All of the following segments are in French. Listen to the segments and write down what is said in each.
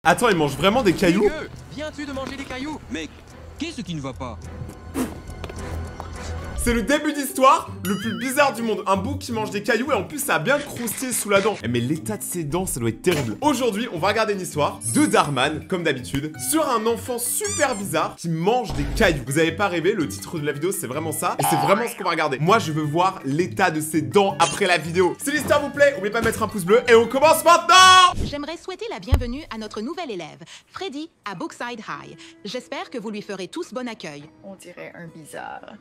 Attends, il mange vraiment des cailloux? Dégueu. Viens-tu de manger des cailloux? Mais qu'est-ce qui ne va pas? C'est le début d'histoire le plus bizarre du monde. Un bouc qui mange des cailloux et en plus ça a bien croustillé sous la dent. Mais l'état de ses dents, ça doit être terrible. Aujourd'hui, on va regarder une histoire de Darman, comme d'habitude, sur un enfant super bizarre qui mange des cailloux. Vous avez pas rêvé, le titre de la vidéo c'est vraiment ça. Et c'est vraiment ce qu'on va regarder. Moi je veux voir l'état de ses dents après la vidéo. Si l'histoire vous plaît, n'oubliez pas de mettre un pouce bleu et on commence maintenant. J'aimerais souhaiter la bienvenue à notre nouvel élève, Freddy, à Brookside High. J'espère que vous lui ferez tous bon accueil. On dirait un bizarre.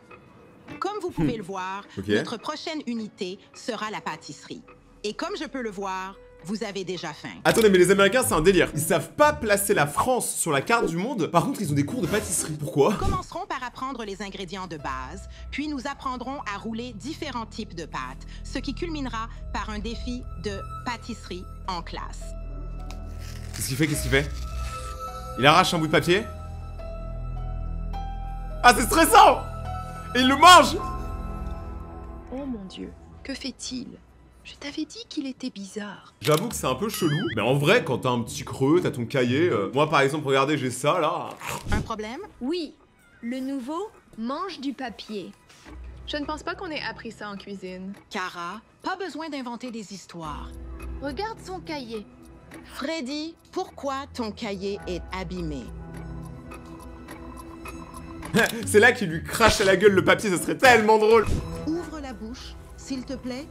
Comme vous pouvez le voir, Ok. notre prochaine unité sera la pâtisserie. Et comme je peux le voir, vous avez déjà faim. Attendez, mais les Américains c'est un délire. Ils savent pas placer la France sur la carte du monde. Par contre, ils ont des cours de pâtisserie. Pourquoi? Nous commencerons par apprendre les ingrédients de base, puis nous apprendrons à rouler différents types de pâtes, ce qui culminera par un défi de pâtisserie en classe. Qu'est-ce qu'il fait? Qu'est-ce qu'il fait? Il arrache un bout de papier. Ah, c'est stressant! Et il le mange! Oh mon Dieu, que fait-il? Je t'avais dit qu'il était bizarre. J'avoue que c'est un peu chelou. Mais en vrai, quand t'as un petit creux, t'as ton cahier. Moi, par exemple, regardez, j'ai ça là. Un problème? Oui, le nouveau mange du papier. Je ne pense pas qu'on ait appris ça en cuisine. Cara, pas besoin d'inventer des histoires. Regarde son cahier. Freddy, pourquoi ton cahier est abîmé? C'est là qu'il lui crache à la gueule le papier, ça serait tellement drôle. Ouvre la bouche, s'il te plaît.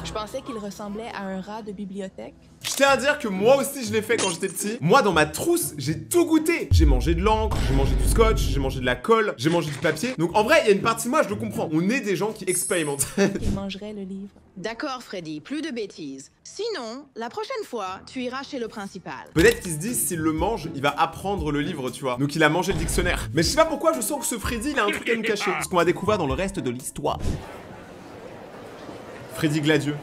Je pensais qu'il ressemblait à un rat de bibliothèque. Je tiens à dire que moi aussi je l'ai fait quand j'étais petit. Moi dans ma trousse, j'ai tout goûté. J'ai mangé de l'encre, j'ai mangé du scotch, j'ai mangé de la colle, j'ai mangé du papier. Donc en vrai, il y a une partie de moi, je le comprends. On est des gens qui expérimentent. Il mangerait le livre. D'accord, Freddy, plus de bêtises. Sinon, la prochaine fois, tu iras chez le principal. Peut-être qu'il se dit s'il le mange, il va apprendre le livre, tu vois. Donc il a mangé le dictionnaire. Mais je sais pas pourquoi je sens que ce Freddy, il a un truc à nous cacher. Ce qu'on va découvrir dans le reste de l'histoire. Freddy Gladieux.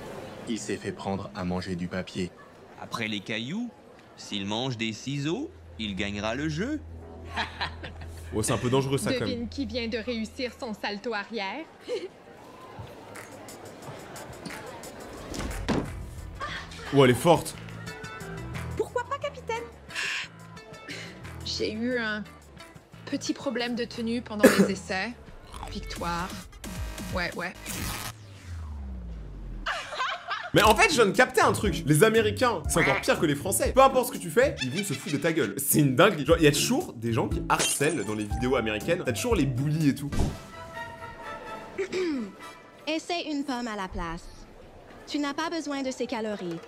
Il s'est fait prendre à manger du papier. Après les cailloux, s'il mange des ciseaux, il gagnera le jeu. Oh, c'est un peu dangereux ça quand même. Devine qui vient de réussir son salto arrière. Oh, elle est forte. Pourquoi pas, capitaine? J'ai eu un petit problème de tenue pendant les essais. Victoire. Ouais. Mais en fait, je viens de capter un truc. Les Américains, c'est encore pire que les Français. Peu importe ce que tu fais, ils vont se foutre de ta gueule. C'est une dinguerie. Genre, il y a toujours des gens qui harcèlent dans les vidéos américaines. T'as toujours les bullies et tout. Essaie une pomme à la place. Tu n'as pas besoin de ces calories.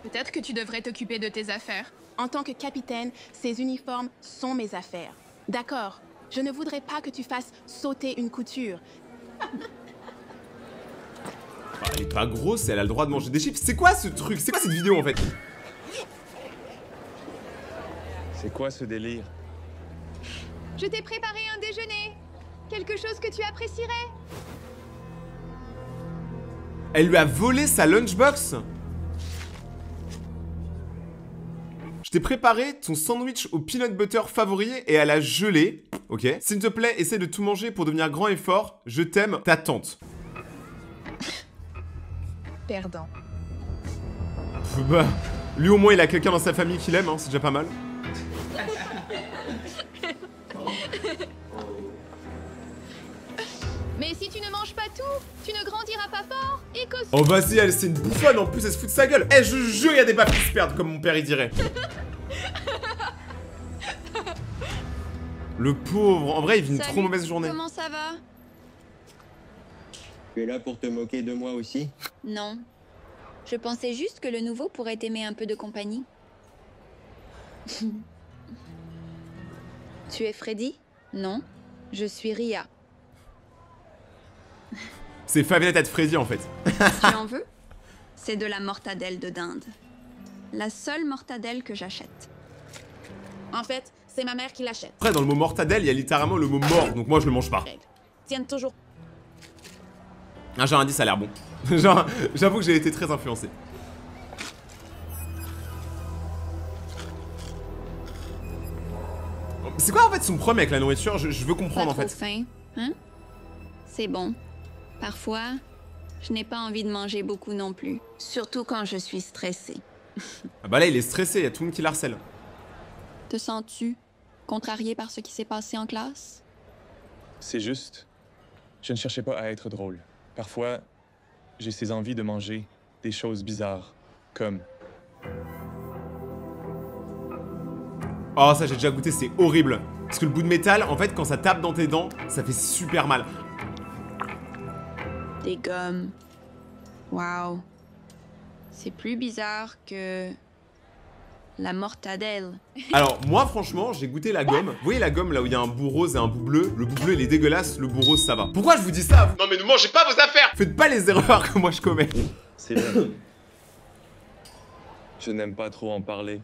Peut-être que tu devrais t'occuper de tes affaires. En tant que capitaine, ces uniformes sont mes affaires. D'accord, je ne voudrais pas que tu fasses sauter une couture. Bah, elle est pas grosse, elle a le droit de manger des chips. C'est quoi ce truc? C'est quoi cette vidéo en fait? C'est quoi ce délire? Je t'ai préparé un déjeuner. Quelque chose que tu apprécierais. Elle lui a volé sa lunchbox. Je t'ai préparé ton sandwich au peanut butter favori et à la gelée. Ok. S'il te plaît, essaie de tout manger pour devenir grand et fort. Je t'aime, ta tante. Perdant. Bah, lui au moins il a quelqu'un dans sa famille qui l'aime, hein, c'est déjà pas mal. Mais si tu ne manges pas tout, tu ne grandiras pas fort. Et qu'au Oh vas-y, elle c'est une bouffonne, en plus elle se fout de sa gueule. Eh, je jure, il y a des papis qui se perdent, comme mon père il dirait. Le pauvre, en vrai il vit une Salut, trop mauvaise journée. Comment ça va? Tu es là pour te moquer de moi aussi? Non. Je pensais juste que le nouveau pourrait aimer un peu de compagnie. Tu es Freddy? Non. Je suis Ria. C'est Fabienne tête Freddy en fait. Tu en veux? C'est de la mortadelle de dinde. La seule mortadelle que j'achète. En fait, c'est ma mère qui l'achète. Après dans le mot mortadelle, il y a littéralement le mot mort, donc moi je le mange pas. Tiennent toujours. Ah, j'ai un indice, ça a l'air bon. Genre, j'avoue que j'ai été très influencé. C'est quoi en fait son problème avec la nourriture? Je veux comprendre Pas en trop fait. faim, hein? C'est bon. Parfois, Je n'ai pas envie de manger beaucoup non plus, surtout quand je suis stressée. Ah bah là, il est stressé, il y a tout le monde qui l'harcèle. Te sens-tu contrarié par ce qui s'est passé en classe? C'est juste. Je ne cherchais pas à être drôle. Parfois, j'ai ces envies de manger des choses bizarres, comme... Oh, ça j'ai déjà goûté, c'est horrible. Parce que le bout de métal, en fait, quand ça tape dans tes dents, ça fait super mal. Des gommes. Waouh. C'est plus bizarre que... la mortadelle. Alors, moi, franchement, j'ai goûté la gomme. Vous voyez la gomme, là où il y a un bout rose et un bout bleu? Le bout bleu, il est dégueulasse, le bout rose, ça va. Pourquoi je vous dis ça? Non mais ne mangez pas vos affaires! Faites pas les erreurs que moi je commets. C'est vrai. Je n'aime pas trop en parler.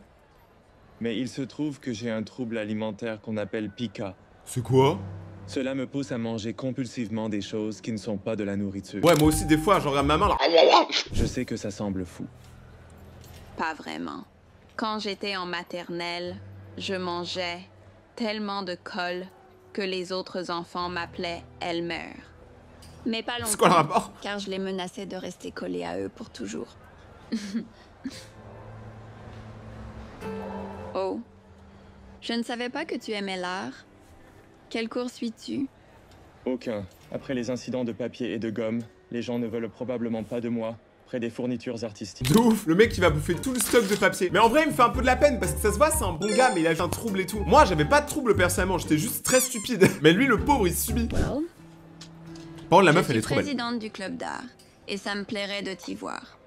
Mais il se trouve que j'ai un trouble alimentaire qu'on appelle pica. C'est quoi? Cela me pousse à manger compulsivement des choses qui ne sont pas de la nourriture. Ouais, moi aussi, des fois, j'en regarde ma main, là. Je sais que ça semble fou. Pas vraiment. Quand j'étais en maternelle, je mangeais tellement de colle que les autres enfants m'appelaient Elmer. Mais pas longtemps, C'est quoi le rapport? car je les menaçais de rester collée à eux pour toujours. Oh, je ne savais pas que tu aimais l'art. Quel cours suis-tu? Aucun. Après les incidents de papier et de gomme, les gens ne veulent probablement pas de moi près des fournitures artistiques. De ouf, le mec qui va bouffer tout le stock de papier. Mais en vrai, il me fait un peu de la peine parce que ça se voit, c'est un bon gars, mais il a un trouble et tout. Moi, j'avais pas de trouble personnellement, j'étais juste très stupide. Mais lui, le pauvre, il subit. Well, Par contre, la meuf, elle est trop belle. Je suis présidente du club d'art et ça me plairait de t'y voir.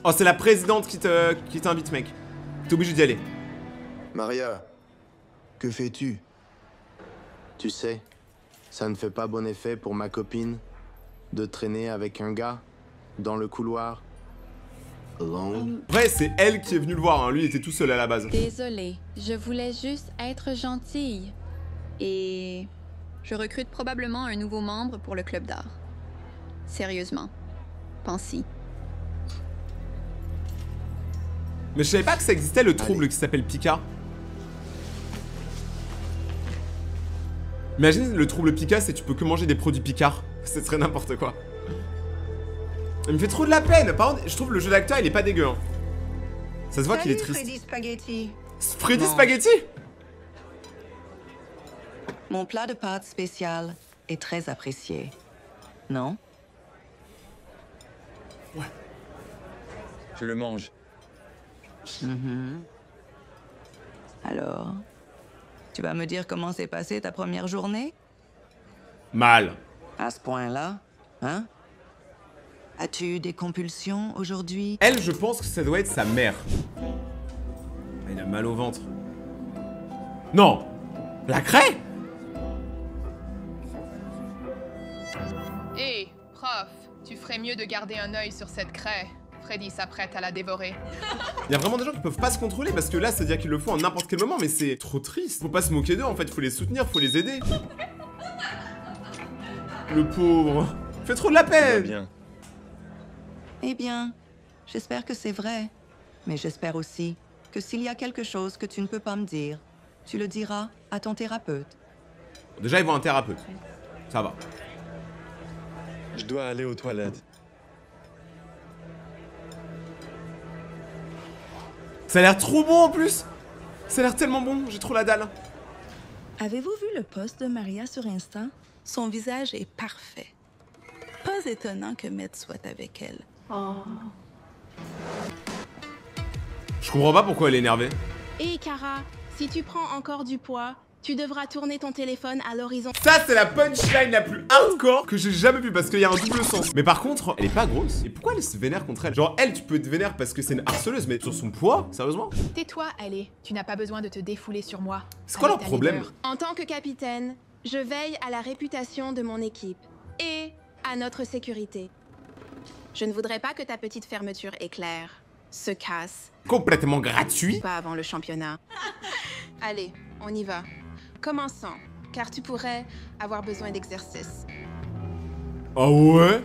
Oh, c'est la présidente qui t'invite, mec. T'es obligé d'y aller. Maria, que fais-tu? Tu sais, ça ne fait pas bon effet pour ma copine de traîner avec un gars dans le couloir. Alone. Vrai, c'est elle qui est venue le voir, hein. Lui, il était tout seul à la base. Désolée, je voulais juste être gentille. Et je recrute probablement un nouveau membre pour le club d'art. Sérieusement, pense-y. Mais je savais pas que ça existait le trouble qui s'appelle Pica. Imagine le trouble Pica, c'est tu peux que manger des produits Picard. Ce serait n'importe quoi. Il me fait trop de la peine. Par contre, je trouve le jeu d'acteur, il est pas dégueu. Hein. Ça se voit qu'il est triste. Freddy Spaghetti. Freddy Spaghetti? Mon plat de pâtes spécial est très apprécié. Non? Ouais. Je le mange. Alors, tu vas me dire comment s'est passée ta première journée? Mal. À ce point-là, hein? As-tu eu des compulsions aujourd'hui? Elle, je pense que ça doit être sa mère. Il a mal au ventre. Non! La craie? Hé, prof, tu ferais mieux de garder un œil sur cette craie. Freddy s'apprête à la dévorer. Il y a vraiment des gens qui peuvent pas se contrôler parce que là, c'est-à-dire qu'ils le font à n'importe quel moment, mais c'est trop triste. Faut pas se moquer d'eux, en fait, faut les soutenir, faut les aider. Le pauvre. Fait trop de la peine. Bien. Eh bien, j'espère que c'est vrai. Mais j'espère aussi que s'il y a quelque chose que tu ne peux pas me dire, tu le diras à ton thérapeute. Déjà, ils vont à un thérapeute. Ça va. Je dois aller aux toilettes. Ça a l'air trop bon en plus. Ça a l'air tellement bon, j'ai trop la dalle. Avez-vous vu le post de Maria sur Insta? Son visage est parfait. Pas étonnant que Matt soit avec elle. Oh. Je comprends pas pourquoi elle est énervée. Hé Kara, si tu prends encore du poids, tu devras tourner ton téléphone à l'horizon. Ça, c'est la punchline la plus hardcore que j'ai jamais vue parce qu'il y a un double sens. Mais par contre, elle est pas grosse. Et pourquoi elle se vénère contre elle? Genre, elle, tu peux être vénère parce que c'est une harceleuse, mais sur son poids, sérieusement? Tais-toi, allez. Tu n'as pas besoin de te défouler sur moi. C'est quoi leur problème? En tant que capitaine, je veille à la réputation de mon équipe et à notre sécurité. Je ne voudrais pas que ta petite fermeture éclair se casse. Complètement gratuit? Pas avant le championnat. Allez, on y va. Commençons, car tu pourrais avoir besoin d'exercice. Ah ouais?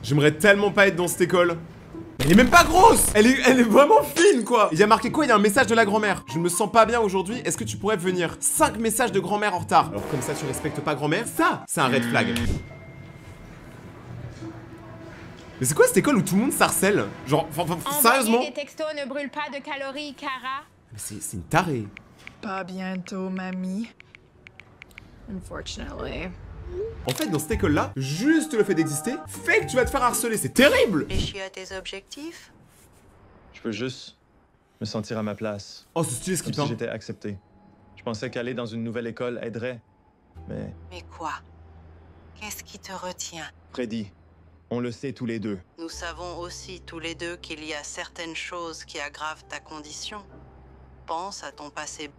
J'aimerais tellement pas être dans cette école. Elle est même pas grosse! Elle est vraiment fine, quoi! Il y a marqué quoi? Il y a un message de la grand-mère. Je me sens pas bien aujourd'hui, est-ce que tu pourrais venir? 5 messages de grand-mère en retard. Alors comme ça, tu respectes pas grand-mère? Ça, c'est un red flag. Mais c'est quoi cette école où tout le monde s'harcèle? Genre, sérieusement? Envoyer des textos ne brûle pas de calories, Kara. Mais c'est une tarée. Pas bientôt, mamie. Unfortunately. En fait, dans cette école-là, juste le fait d'exister fait que tu vas te faire harceler. C'est terrible! Réfléchis à tes objectifs? Je peux juste me sentir à ma place. Oh, c'est stylé ce qu'il Comme si peint. j'étais accepté. Je pensais qu'aller dans une nouvelle école aiderait, mais... Mais quoi? Qu'est-ce qui te retient? Freddy, on le sait tous les deux. Nous savons aussi tous les deux qu'il y a certaines choses qui aggravent ta condition. Pense à ton passé.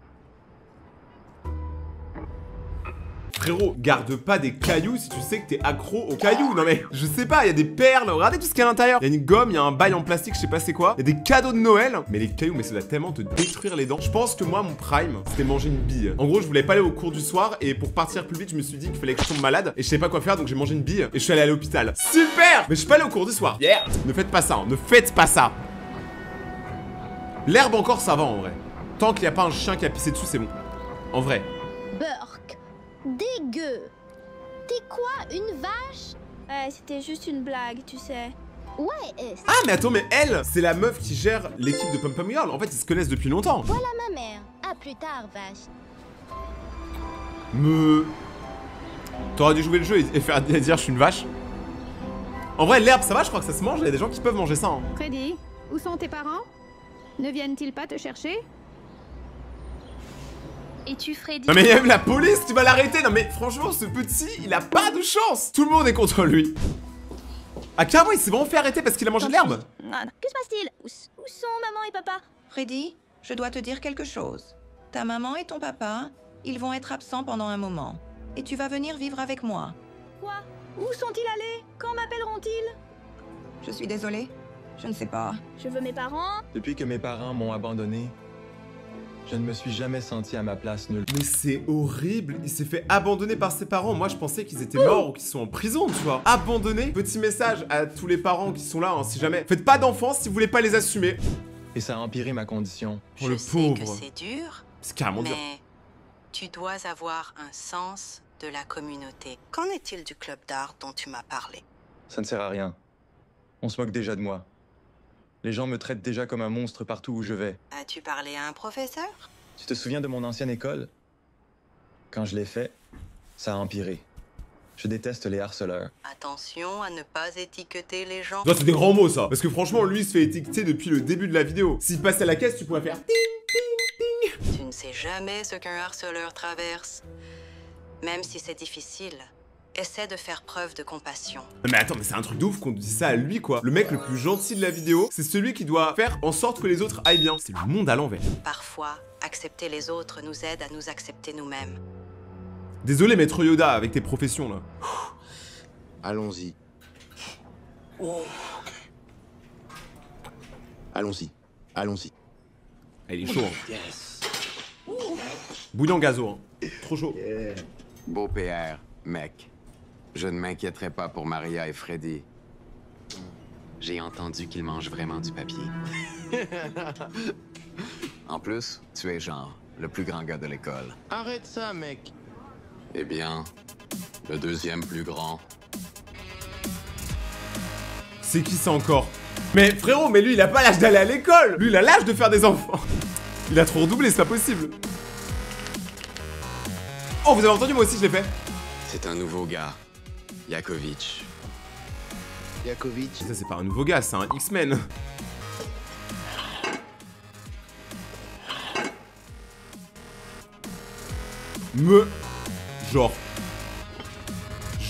Frérot, garde pas des cailloux si tu sais que t'es accro aux cailloux. Non mais, je sais pas, il y a des perles. Regardez tout ce qu'il y a à l'intérieur. Il y a une gomme, il y a un bail en plastique, je sais pas c'est quoi. Il y a des cadeaux de Noël. Mais les cailloux, mais ça doit tellement te détruire les dents. Je pense que moi, mon prime, c'était manger une bille. En gros, je voulais pas aller au cours du soir. Et pour partir plus vite, je me suis dit qu'il fallait que je tombe malade. Et je savais pas quoi faire, donc j'ai mangé une bille. Et je suis allé à l'hôpital. Super! Mais je suis pas allé au cours du soir. Yeah! Ne faites pas ça, hein. Ne faites pas ça. L'herbe encore, ça va en vrai. Tant qu'il n'y a pas un chien qui a pissé dessus, c'est bon. En vrai. Burk, dégueu. T'es quoi, une vache? Ouais, c'était juste une blague, tu sais. Ouais, Ah mais attends, mais elle, c'est la meuf qui gère l'équipe de Pom Pom Girl. En fait, ils se connaissent depuis longtemps. Voilà ma mère. À plus tard, vache. T'aurais dû jouer le jeu et faire dire je suis une vache. En vrai, l'herbe, ça va, je crois que ça se mange. Il y a des gens qui peuvent manger ça. Hein. Freddy, où sont tes parents? Ne viennent-ils pas te chercher? Et tu, Freddy? Non mais il y a même la police qui va l'arrêter. Non mais franchement, ce petit, il a pas de chance. Tout le monde est contre lui. Ah carrément, il s'est vraiment fait arrêter parce qu'il a mangé de l'herbe. Que se passe-t-il? Où sont maman et papa? Freddy, je dois te dire quelque chose. Ta maman et ton papa, ils vont être absents pendant un moment. Et tu vas venir vivre avec moi. Quoi? Où sont-ils allés? Quand m'appelleront-ils? Je suis désolée. Je ne sais pas. Je veux mes parents. Depuis que mes parents m'ont abandonné, je ne me suis jamais senti à ma place nulle. Mais c'est horrible, il s'est fait abandonner par ses parents. Moi je pensais qu'ils étaient morts ou qu'ils sont en prison, tu vois. Abandonné. Petit message à tous les parents qui sont là, hein, si jamais. Faites pas d'enfants si vous voulez pas les assumer. Et ça a empiré ma condition. Oh le Je sais que pauvre. c'est dur, C'est carrément dur. mais tu dois avoir un sens de la communauté. Qu'en est-il du club d'art dont tu m'as parlé? Ça ne sert à rien. On se moque déjà de moi. Les gens me traitent déjà comme un monstre partout où je vais. As-tu parlé à un professeur? Tu te souviens de mon ancienne école? Quand je l'ai fait, ça a empiré. Je déteste les harceleurs. Attention à ne pas étiqueter les gens. Ça c'est des grands mots ça. Parce que franchement, lui il se fait étiqueter depuis le début de la vidéo. S'il passait à la caisse, tu pourrais faire ting ting ting. Tu ne sais jamais ce qu'un harceleur traverse. Même si c'est difficile, essaie de faire preuve de compassion. Mais attends, mais c'est un truc de ouf qu'on dit ça à lui quoi. Le mec le plus gentil de la vidéo, c'est celui qui doit faire en sorte que les autres aillent bien. C'est le monde à l'envers. Parfois, accepter les autres nous aide à nous accepter nous-mêmes. Désolé maître Yoda avec tes professions là. Allons-y. Allons-y. Allons-y. Il est chaud. Hein. Bouillant gazo. Hein. Trop chaud. Beau PR, mec. Je ne m'inquiéterai pas pour Maria et Freddy. J'ai entendu qu'ils mangent vraiment du papier. En plus, tu es genre le plus grand gars de l'école. Arrête ça, mec. Eh bien, le deuxième plus grand. C'est qui ça encore? Mais frérot, mais lui il a pas l'âge d'aller à l'école. Lui il a l'âge de faire des enfants. Il a trop redoublé, c'est pas possible. Oh, vous avez entendu, moi aussi je l'ai fait. C'est un nouveau gars, Yakovitch. Yakovitch. Ça c'est pas un nouveau gars, c'est un X-Men.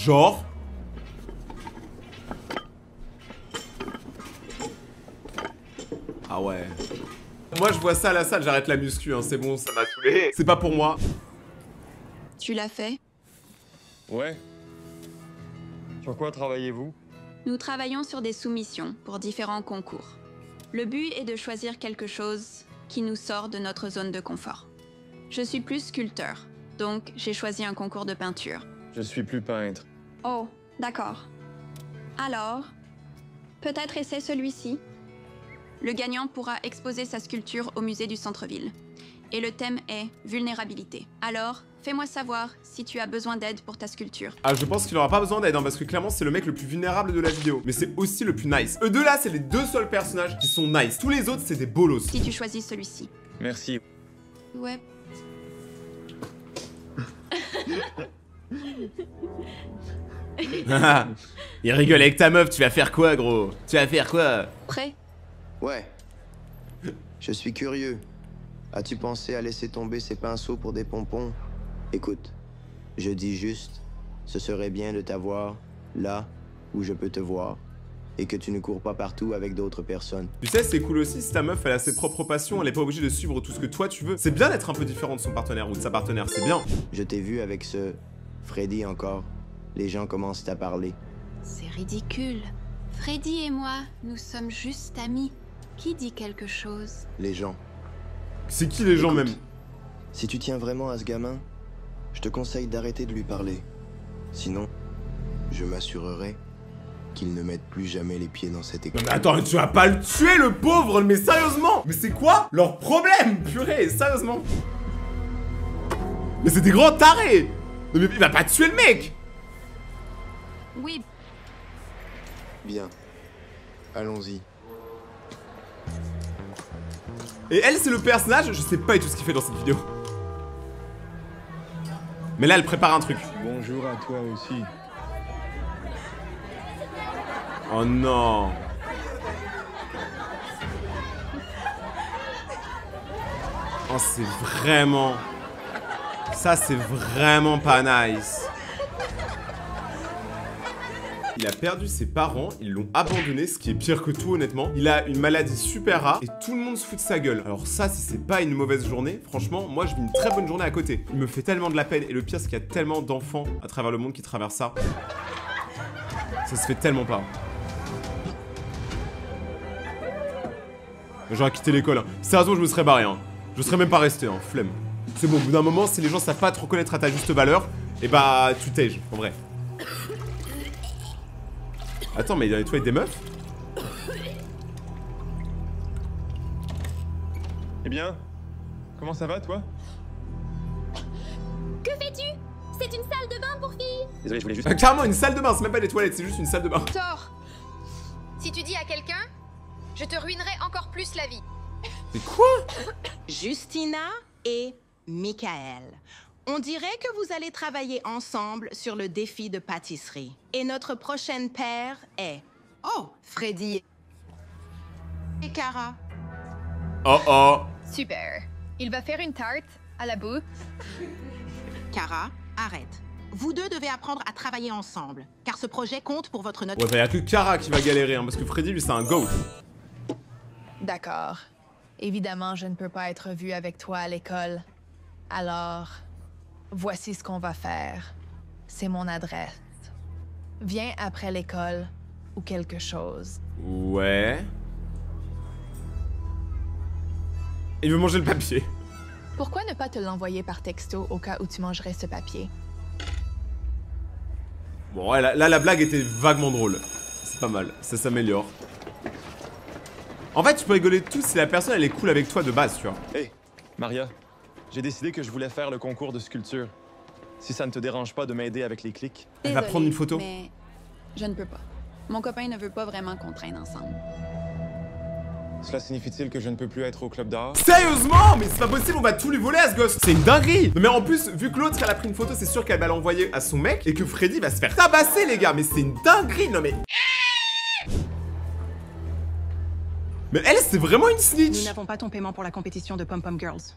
Genre. Ah ouais. Moi je vois ça à la salle, j'arrête la muscu, hein, c'est bon, ça m'a saoulé. C'est pas pour moi. Tu l'as fait? Ouais. Sur quoi travaillez-vous? Nous travaillons sur des soumissions pour différents concours. Le but est de choisir quelque chose qui nous sort de notre zone de confort. Je suis plus sculpteur, donc j'ai choisi un concours de peinture. Je suis plus peintre. Oh, d'accord. Alors, peut-être essaie celui-ci. Le gagnant pourra exposer sa sculpture au musée du centre-ville. Et le thème est vulnérabilité. Alors, Fais-moi savoir si tu as besoin d'aide pour ta sculpture. Ah, je pense qu'il aura pas besoin d'aide, hein, parce que clairement, c'est le mec le plus vulnérable de la vidéo. Mais c'est aussi le plus nice. Eux deux là, c'est les deux seuls personnages qui sont nice. Tous les autres, c'est des bolos. Si tu choisis celui-ci. Merci. Ouais. Il rigole avec ta meuf, tu vas faire quoi, gros? Tu vas faire quoi? Prêt? Ouais. Je suis curieux. As-tu pensé à laisser tomber ces pinceaux pour des pompons? Écoute, je dis juste, ce serait bien de t'avoir là où je peux te voir et que tu ne cours pas partout avec d'autres personnes. Tu sais, c'est cool aussi si ta meuf elle a ses propres passions, elle est pas obligée de suivre tout ce que toi tu veux. C'est bien d'être un peu différent de son partenaire ou de sa partenaire, c'est bien. Je t'ai vu avec ce Freddy encore. Les gens commencent à parler. C'est ridicule. Freddy et moi, nous sommes juste amis. Qui dit quelque chose? Les gens. C'est qui les gens même? Si tu tiens vraiment à ce gamin, je te conseille d'arrêter de lui parler. Sinon, je m'assurerai qu'il ne mette plus jamais les pieds dans cette école. Non mais attends, tu vas pas le tuer le pauvre, mais sérieusement? Mais c'est quoi leur problème, purée, sérieusement? Mais c'est des grands tarés! Non mais il va pas tuer le mec! Oui. Bien. Allons-y. Et elle, c'est le personnage, je sais pas du tout ce qu'il fait dans cette vidéo. Mais là, elle prépare un truc. Bonjour à toi aussi. Oh non. Oh, c'est vraiment... Ça, c'est vraiment pas nice. Il a perdu ses parents, ils l'ont abandonné, ce qui est pire que tout honnêtement. Il a une maladie super rare et tout le monde se fout de sa gueule. Alors ça, si c'est pas une mauvaise journée, franchement, moi je vis une très bonne journée à côté. Il me fait tellement de la peine et le pire c'est qu'il y a tellement d'enfants à travers le monde qui traversent ça. Ça se fait tellement pas. J'aurais quitté l'école, hein. Sérieusement, je me serais barré, hein. Je serais même pas resté, hein. Flemme. C'est bon, au bout d'un moment, si les gens savent pas te reconnaître à ta juste valeur, et bah tu tèges, en vrai. Attends, mais il a les toilettes des meufs? Eh bien, comment ça va, toi? Que fais-tu? C'est une salle de bain pour filles. Désolé, je voulais juste... Carrément, une salle de bain, c'est même pas des toilettes, c'est juste une salle de bain. Thor, si tu dis à quelqu'un, je te ruinerai encore plus la vie. Mais quoi? Justina et Michael. On dirait que vous allez travailler ensemble sur le défi de pâtisserie. Et notre prochaine paire est... Oh, Freddy et Cara. Oh oh. Super. Il va faire une tarte à la boue. Cara, arrête. Vous deux devez apprendre à travailler ensemble, car ce projet compte pour votre note. Ouais, bah y'a que Cara qui va galérer, hein, parce que Freddy, lui, c'est un goat. D'accord. Évidemment, je ne peux pas être vue avec toi à l'école. Alors, voici ce qu'on va faire. C'est mon adresse. Viens après l'école ou quelque chose. Ouais. Il veut manger le papier. Pourquoi ne pas te l'envoyer par texto au cas où tu mangerais ce papier? Bon, ouais, là, la blague était vaguement drôle. C'est pas mal, ça s'améliore. En fait, tu peux rigoler de tout si la personne, elle est cool avec toi de base, tu vois. Hey, Maria, j'ai décidé que je voulais faire le concours de sculpture. Si ça ne te dérange pas de m'aider avec les clics. Elle va prendre une photo. Mais je ne peux pas. Mon copain ne veut pas vraiment qu'on traîne ensemble. Cela signifie-t-il que je ne peux plus être au club d'art? Sérieusement? Mais c'est pas possible, on va tout lui voler à ce gosse. C'est une dinguerie. Mais en plus, vu que l'autre, elle a pris une photo, c'est sûr qu'elle va l'envoyer à son mec et que Freddy va se faire tabasser, les gars. Mais c'est une dinguerie, non mais... Mais elle, c'est vraiment une snitch. Nous n'avons pas ton paiement pour la compétition de Pom Pom Girls.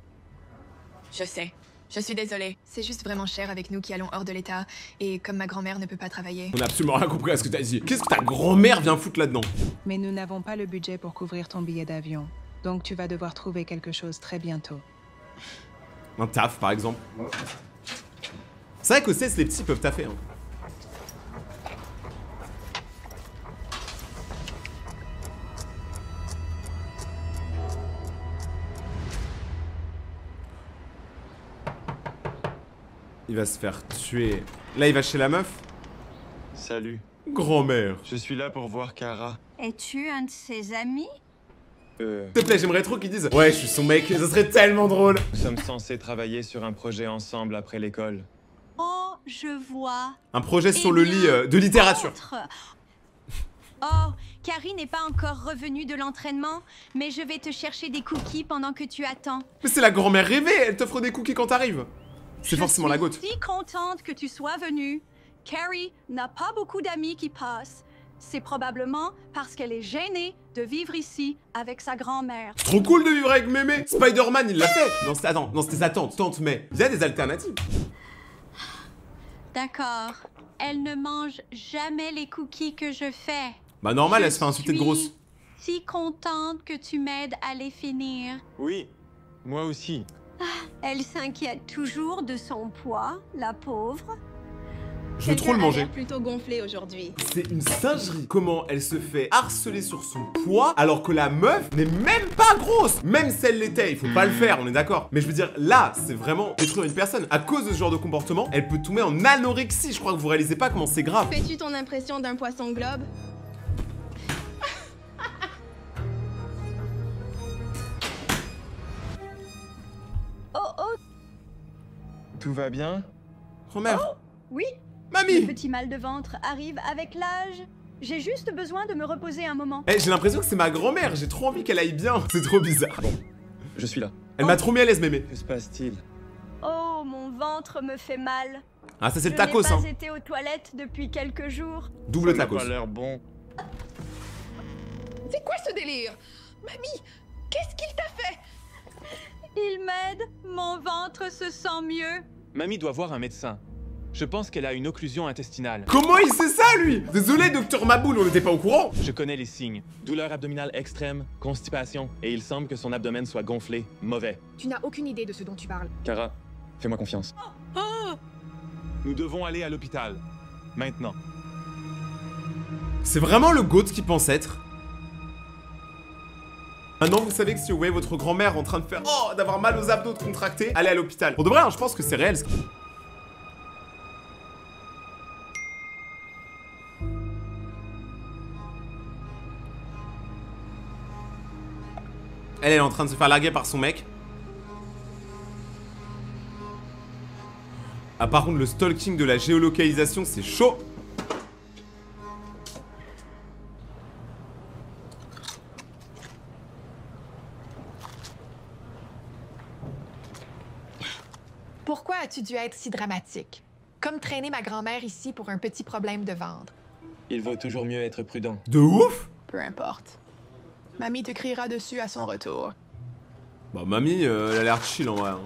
Je sais. Je suis désolée. C'est juste vraiment cher avec nous qui allons hors de l'état. Et comme ma grand-mère ne peut pas travailler. On a absolument rien compris à ce que t'as dit. Qu'est-ce que ta grand-mère vient foutre là-dedans? Mais nous n'avons pas le budget pour couvrir ton billet d'avion. Donc tu vas devoir trouver quelque chose très bientôt. Un taf, par exemple. C'est vrai qu'au CES, les petits peuvent taffer, hein. Il va se faire tuer. Là, il va chez la meuf. Salut. Grand-mère. Je suis là pour voir Cara. Es-tu un de ses amis? S'il te plaît, j'aimerais trop qu'ils disent ouais, je suis son mec, ça serait tellement drôle. Nous sommes censés travailler sur un projet ensemble après l'école. Oh, je vois. Un projet sur le lit de littérature. Oh, Carrie n'est pas encore revenue de l'entraînement, mais je vais te chercher des cookies pendant que tu attends. Mais c'est la grand-mère rêvée, elle t'offre des cookies quand t'arrives. C'est forcément la goutte. Je suis si contente que tu sois venue. Carrie n'a pas beaucoup d'amis qui passent. C'est probablement parce qu'elle est gênée de vivre ici avec sa grand-mère. C'est trop cool de vivre avec Mémé. Spider-Man, il l'a fait. Non, c'était sa tante, tante May. Il y a des alternatives. D'accord. Elle ne mange jamais les cookies que je fais. Bah normal, elle se fait insulter de grosse. Si contente que tu m'aides à les finir. Oui, moi aussi. Elle s'inquiète toujours de son poids, la pauvre. Je veux trop le manger. Plutôt gonflé aujourd'hui. C'est une singerie. Comment elle se fait harceler sur son poids alors que la meuf n'est même pas grosse. Même si elle l'était, il faut pas le faire, on est d'accord. Mais je veux dire, là, c'est vraiment détruire une personne. À cause de ce genre de comportement, elle peut tomber en anorexie. Je crois que vous réalisez pas comment c'est grave. Fais-tu ton impression d'un poisson globe? Oh. Tout va bien? Grand-mère. Oh, oui. Mamie! Le petit mal de ventre arrive avec l'âge. J'ai juste besoin de me reposer un moment. J'ai l'impression que c'est ma grand-mère, j'ai trop envie qu'elle aille bien. C'est trop bizarre. Bon, je suis là. Elle m'a trop mis à l'aise, Mémé. Que se passe-t-il? Oh, mon ventre me fait mal. Ah, ça c'est le tacos, hein. Je n'ai pas été aux toilettes depuis quelques jours. Double tacos. Ça n'a pas l'air bon. C'est quoi ce délire? Mamie, qu'est-ce qu'il t'a fait? Il m'aide. Mon ventre se sent mieux. Mamie doit voir un médecin. Je pense qu'elle a une occlusion intestinale. Comment il sait ça, lui? Désolé, docteur Maboul, on n'était pas au courant. Je connais les signes. Douleur abdominale extrême, constipation, et il semble que son abdomen soit gonflé, mauvais. Tu n'as aucune idée de ce dont tu parles. Kara, fais-moi confiance. Nous devons aller à l'hôpital. Maintenant. C'est vraiment le GOAT qui pense être. Maintenant, vous savez que si vous voyez votre grand-mère en train de faire d'avoir mal aux abdos, de contracter, allez à l'hôpital. Pour de vrai, hein, je pense que c'est réel. Elle est en train de se faire larguer par son mec. Ah, par contre, le stalking de la géolocalisation, c'est chaud. Pourquoi as-tu dû être si dramatique? Comme traîner ma grand-mère ici pour un petit problème de ventre. Il vaut toujours mieux être prudent. De ouf? Peu importe. Mamie te criera dessus à son retour. Bah, mamie, elle a l'air chill en vrai. Hein.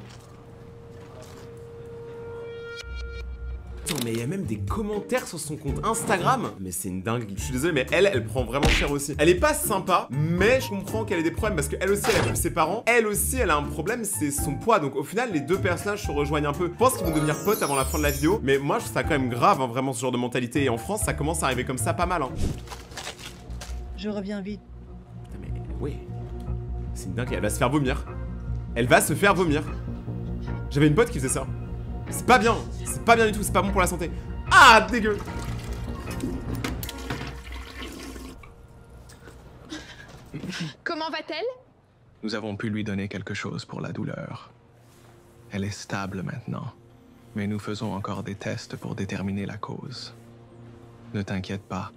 Attends, mais il y a même des commentaires sur son compte Instagram. Mais c'est une dingue. Je suis désolé, mais elle prend vraiment cher aussi. Elle est pas sympa, mais je comprends qu'elle ait des problèmes parce qu'elle aussi, elle a vu ses parents. Elle aussi, elle a un problème, c'est son poids. Donc au final, les deux personnages se rejoignent un peu. Je pense qu'ils vont devenir potes avant la fin de la vidéo. Mais moi, je trouve ça quand même grave, hein, vraiment, ce genre de mentalité. Et en France, ça commence à arriver comme ça pas mal. Hein. Je reviens vite. Putain, mais oui. C'est une dingue, elle va se faire vomir. Elle va se faire vomir. J'avais une pote qui faisait ça. C'est pas bien du tout, c'est pas bon pour la santé. Ah, dégueu. Comment va-t-elle? Nous avons pu lui donner quelque chose pour la douleur. Elle est stable maintenant, mais nous faisons encore des tests pour déterminer la cause. Ne t'inquiète pas,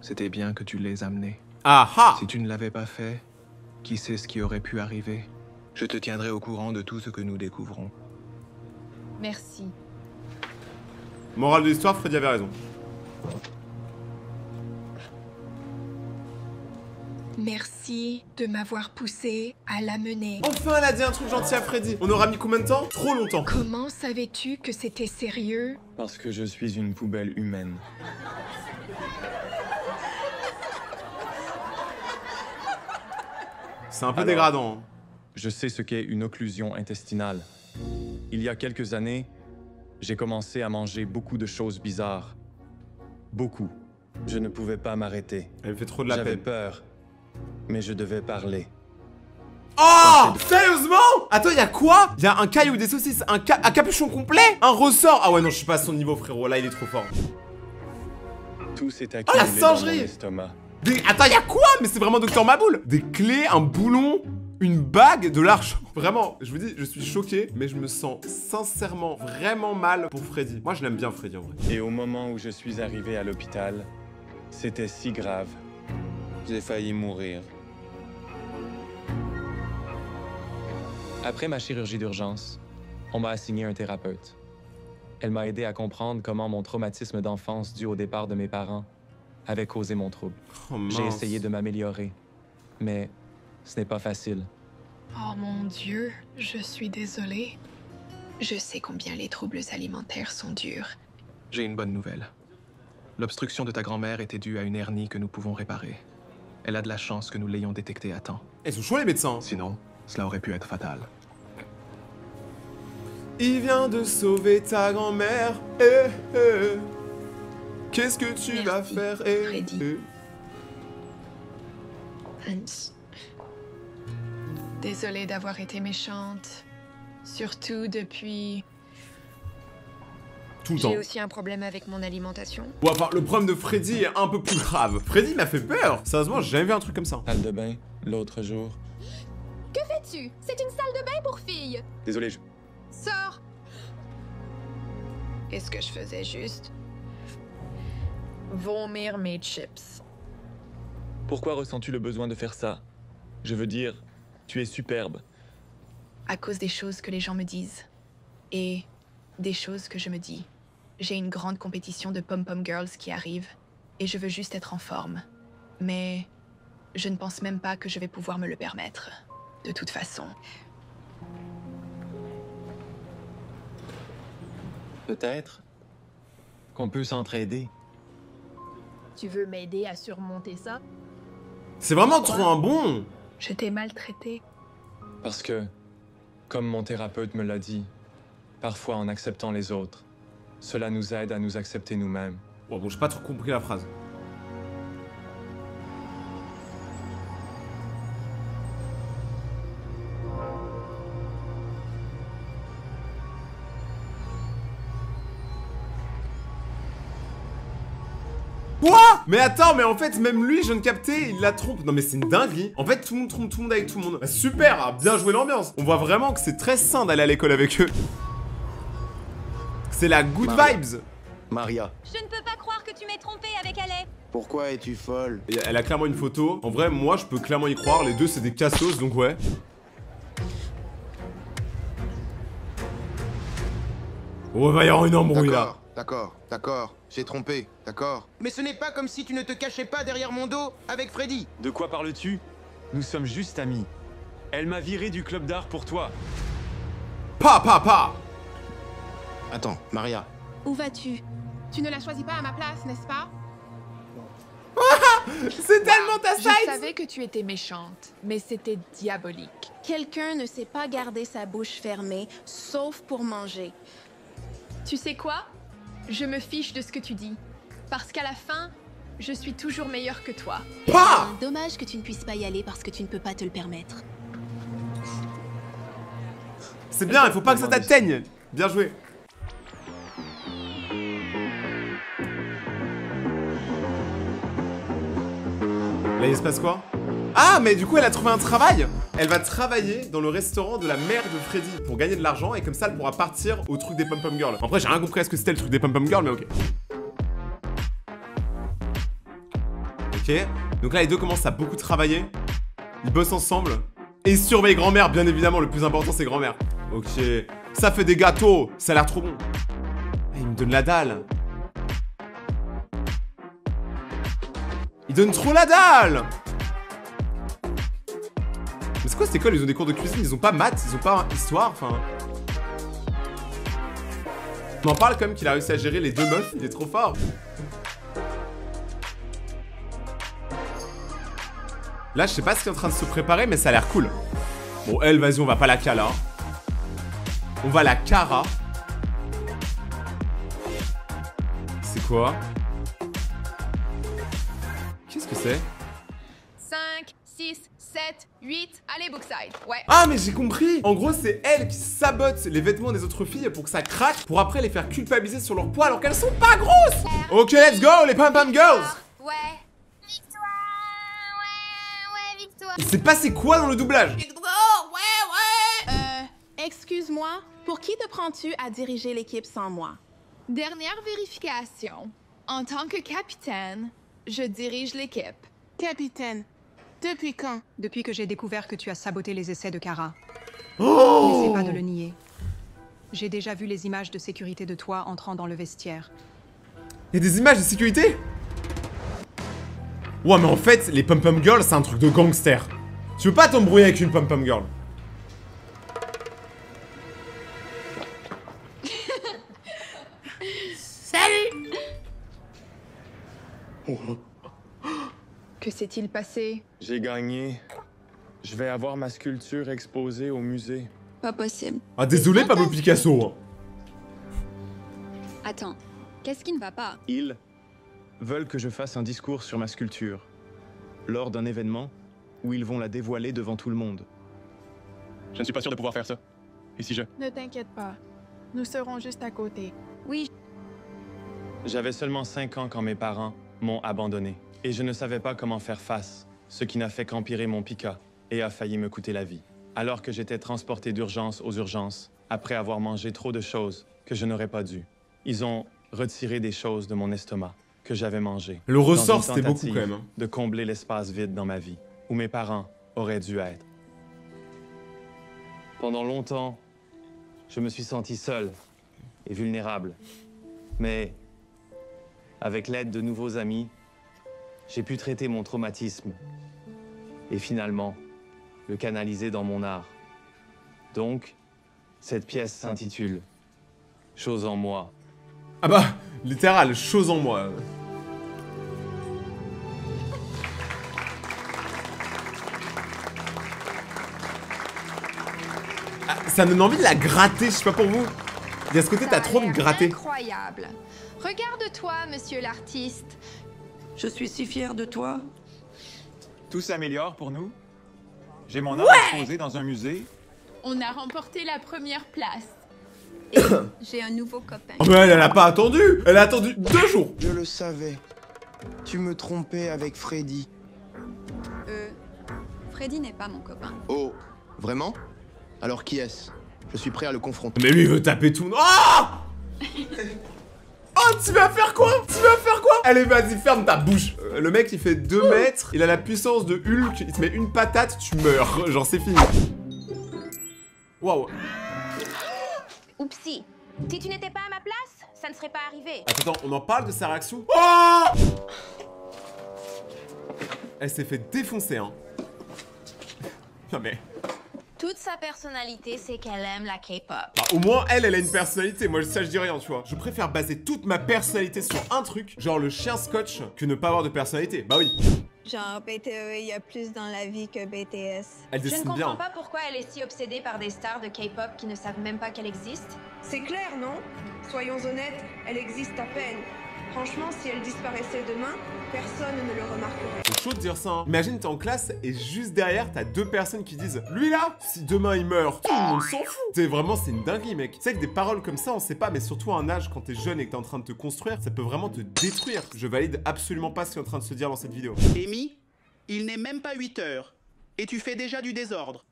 c'était bien que tu les amenés. Ah ah! Si tu ne l'avais pas fait, qui sait ce qui aurait pu arriver? Je te tiendrai au courant de tout ce que nous découvrons. Merci. Morale de l'histoire, Freddy avait raison. Merci de m'avoir poussé à l'amener. Enfin, elle a dit un truc gentil à Freddy. On aura mis combien de temps? Trop longtemps. Comment savais-tu que c'était sérieux? Parce que je suis une poubelle humaine. C'est un peu dégradant. Hein. Je sais ce qu'est une occlusion intestinale. Il y a quelques années, j'ai commencé à manger beaucoup de choses bizarres. Beaucoup. Je ne pouvais pas m'arrêter. Elle me fait trop de la peine. J'avais peur, mais je devais parler. Oh! Sérieusement? Attends, y'a quoi? Y'a un caillou, des saucisses, un capuchon complet? Un ressort? Ah ouais, non, je suis pas à son niveau, frérot. Là, il est trop fort. Tout s'est accumulé dans mon estomac. Attends, y'a quoi? Mais c'est vraiment Docteur Maboule. Des clés, un boulon, une bague, de l'argent. Vraiment, je vous dis, je suis choqué, mais je me sens sincèrement vraiment mal pour Freddy. Moi, je l'aime bien, Freddy, en vrai. Et au moment où je suis arrivé à l'hôpital, c'était si grave. J'ai failli mourir. Après ma chirurgie d'urgence, on m'a assigné un thérapeute. Elle m'a aidé à comprendre comment mon traumatisme d'enfance dû au départ de mes parents avait causé mon trouble. Oh, j'ai essayé de m'améliorer, mais ce n'est pas facile. Oh mon Dieu, je suis désolée. Je sais combien les troubles alimentaires sont durs. J'ai une bonne nouvelle. L'obstruction de ta grand-mère était due à une hernie que nous pouvons réparer. Elle a de la chance que nous l'ayons détectée à temps. Ils sont chauds les médecins. Sinon, cela aurait pu être fatal. Il vient de sauver ta grand-mère. Qu'est-ce que tu vas faire, Freddy. Hans. Désolée d'avoir été méchante. Surtout depuis... Tout le temps. J'ai aussi un problème avec mon alimentation. Ouais, enfin, le problème de Freddy est un peu plus grave. Freddy m'a fait peur. Sérieusement, j'ai jamais vu un truc comme ça. Salle de bain, l'autre jour. Que fais-tu? C'est une salle de bain pour filles. Désolé, Sors! Est-ce que je faisais juste vomir mes chips? Pourquoi ressens-tu le besoin de faire ça? Je veux dire, tu es superbe. À cause des choses que les gens me disent. Et des choses que je me dis. J'ai une grande compétition de pom-pom girls qui arrive. Et je veux juste être en forme. Mais je ne pense même pas que je vais pouvoir me le permettre. De toute façon. Peut-être qu'on peut s'entraider. Tu veux m'aider à surmonter ça? C'est vraiment trop un bon. Je t'ai maltraité. Parce que, comme mon thérapeute me l'a dit, parfois en acceptant les autres, cela nous aide à nous accepter nous-mêmes. Ouais, bon, j'ai pas trop compris la phrase. Quoi? Mais attends, mais en fait, même lui, je viens de capter, il la trompe. Non mais c'est une dinguerie. En fait, tout le monde trompe tout le monde avec tout le monde. Bah, super, bien joué l'ambiance. On voit vraiment que c'est très sain d'aller à l'école avec eux. C'est la good vibes. Maria. Je ne peux pas croire que tu m'aies trompé avec Alec. Pourquoi es-tu folle? Et elle a clairement une photo. En vrai, moi, je peux clairement y croire. Les deux, c'est des cassos, donc ouais. Oh, il va y avoir une embrouille là. D'accord. J'ai trompé, d'accord. Mais ce n'est pas comme si tu ne te cachais pas derrière mon dos avec Freddy. De quoi parles-tu? Nous sommes juste amis. Elle m'a viré du club d'art pour toi. Pa. Attends, Maria. Où vas-tu? Tu ne la choisis pas à ma place, n'est-ce pas? C'est tellement ta side. Je savais que tu étais méchante, mais c'était diabolique. Quelqu'un ne sait pas garder sa bouche fermée, sauf pour manger. Tu sais quoi? Je me fiche de ce que tu dis. Parce qu'à la fin, je suis toujours meilleure que toi. Pa! Dommage que tu ne puisses pas y aller parce que tu ne peux pas te le permettre. C'est bien, il faut pas que ça t'atteigne. Bien joué. Là, il se passe quoi? Ah, mais du coup, elle a trouvé un travail. Elle va travailler dans le restaurant de la mère de Freddy pour gagner de l'argent et comme ça, elle pourra partir au truc des pom-pom girls. Après, j'ai rien compris à ce que c'était le truc des pom-pom girls, mais ok. Ok. Donc là, les deux commencent à beaucoup travailler. Ils bossent ensemble. Et ils surveillent grand-mère, bien évidemment. Le plus important, c'est grand-mère. Ok. Ça fait des gâteaux. Ça a l'air trop bon. Ah, il me donne la dalle. Il donne trop la dalle. Mais c'est quoi cette école? Ils ont des cours de cuisine, ils ont pas maths, ils ont pas histoire, enfin... On en parle quand même qu'il a réussi à gérer les deux meufs, il est trop fort. Là, je sais pas ce qui est en train de se préparer, mais ça a l'air cool. Bon, elle, vas-y, on va pas la cala. On va la cara. C'est quoi? Qu'est-ce que c'est? 5, 6, 7, 8, allez Bookside, ouais. Ah mais j'ai compris. En gros c'est elle qui sabote les vêtements des autres filles pour que ça craque, pour après les faire culpabiliser sur leur poids alors qu'elles sont pas grosses. Ok, let's go les pom-pom girls. Ouais. Victoire. toi. Il s'est passé quoi dans le doublage? Excuse-moi, pour qui te prends-tu à diriger l'équipe sans moi? Dernière vérification. En tant que capitaine, je dirige l'équipe. Capitaine, depuis quand? Depuis que j'ai découvert que tu as saboté les essais de Kara. Oh! N'essaie pas de le nier. J'ai déjà vu les images de sécurité de toi entrant dans le vestiaire. Il y a des images de sécurité? Ouais, mais en fait, les pom-pom girls, c'est un truc de gangster. Tu veux pas t'embrouiller avec une pom-pom girl? Salut! Que s'est-il passé? J'ai gagné. Je vais avoir ma sculpture exposée au musée. Pas possible. Ah, désolé, Pablo Picasso. Attends, qu'est-ce qui ne va pas? Ils veulent que je fasse un discours sur ma sculpture, lors d'un événement où ils vont la dévoiler devant tout le monde. Je ne suis pas sûr de pouvoir faire ça. Et si je... Ne t'inquiète pas. Nous serons juste à côté. Oui. J'avais seulement 5 ans quand mes parents m'ont abandonné. Et je ne savais pas comment faire face, ce qui n'a fait qu'empirer mon pica et a failli me coûter la vie. Alors que j'étais transporté d'urgence aux urgences, après avoir mangé trop de choses que je n'aurais pas dû. Ils ont retiré des choses de mon estomac que j'avais mangé. Le ressort, dans une c'était beaucoup tentative quand même. Hein. De combler l'espace vide dans ma vie, où mes parents auraient dû être. Pendant longtemps, je me suis senti seul et vulnérable. Mais avec l'aide de nouveaux amis, j'ai pu traiter mon traumatisme et finalement le canaliser dans mon art. Donc, cette pièce s'intitule « Chose en moi ». Ah bah, littéral, chose en moi. Ah, ça me donne envie de la gratter, je sais pas pour vous. Il y a ce côté, t'as trop de gratter. Incroyable. Regarde-toi, monsieur l'artiste. Je suis si fière de toi. Tout s'améliore pour nous. J'ai mon art exposé dans un musée. On a remporté la première place. Et j'ai un nouveau copain. Oh mais elle a pas attendu. Elle a attendu 2 jours. Je le savais. Tu me trompais avec Freddy. Freddy n'est pas mon copain. Oh, vraiment? Alors qui est-ce? Je suis prêt à le confronter. Mais lui il veut taper tout. Oh Oh, tu vas faire quoi? Tu vas faire quoi? Allez, vas-y, ferme ta bouche. Le mec, il fait 2 mètres. Il a la puissance de Hulk. Il te met une patate, tu meurs. Genre, c'est fini. Waouh. Oupsie. Si tu n'étais pas à ma place, ça ne serait pas arrivé. Attends, on en parle de sa réaction? Oh! Elle s'est fait défoncer, hein. Non mais... Toute sa personnalité, c'est qu'elle aime la K-pop. Bah, au moins, elle a une personnalité. Moi, ça, je dis rien, tu vois. Je préfère baser toute ma personnalité sur un truc, genre le chien scotch, que ne pas avoir de personnalité. Bah oui. Genre, BTE, il y a plus dans la vie que BTS. Elle Je ne dessine comprends bien. pas pourquoi elle est si obsédée par des stars de K-pop qui ne savent même pas qu'elle existe. C'est clair, non? Soyons honnêtes, elle existe à peine. Franchement, si elle disparaissait demain, personne ne le remarquerait. C'est chaud de dire ça, hein. Imagine, t'es en classe et juste derrière, t'as 2 personnes qui disent « Lui là, si demain il meurt, tout le monde s'en fout !» C'est vraiment, c'est une dinguerie, mec. Tu sais que des paroles comme ça, on sait pas, mais surtout à un âge, quand t'es jeune et que t'es en train de te construire, ça peut vraiment te détruire. Je valide absolument pas ce qui est en train de se dire dans cette vidéo. Amy, il n'est même pas 8 heures. Et tu fais déjà du désordre.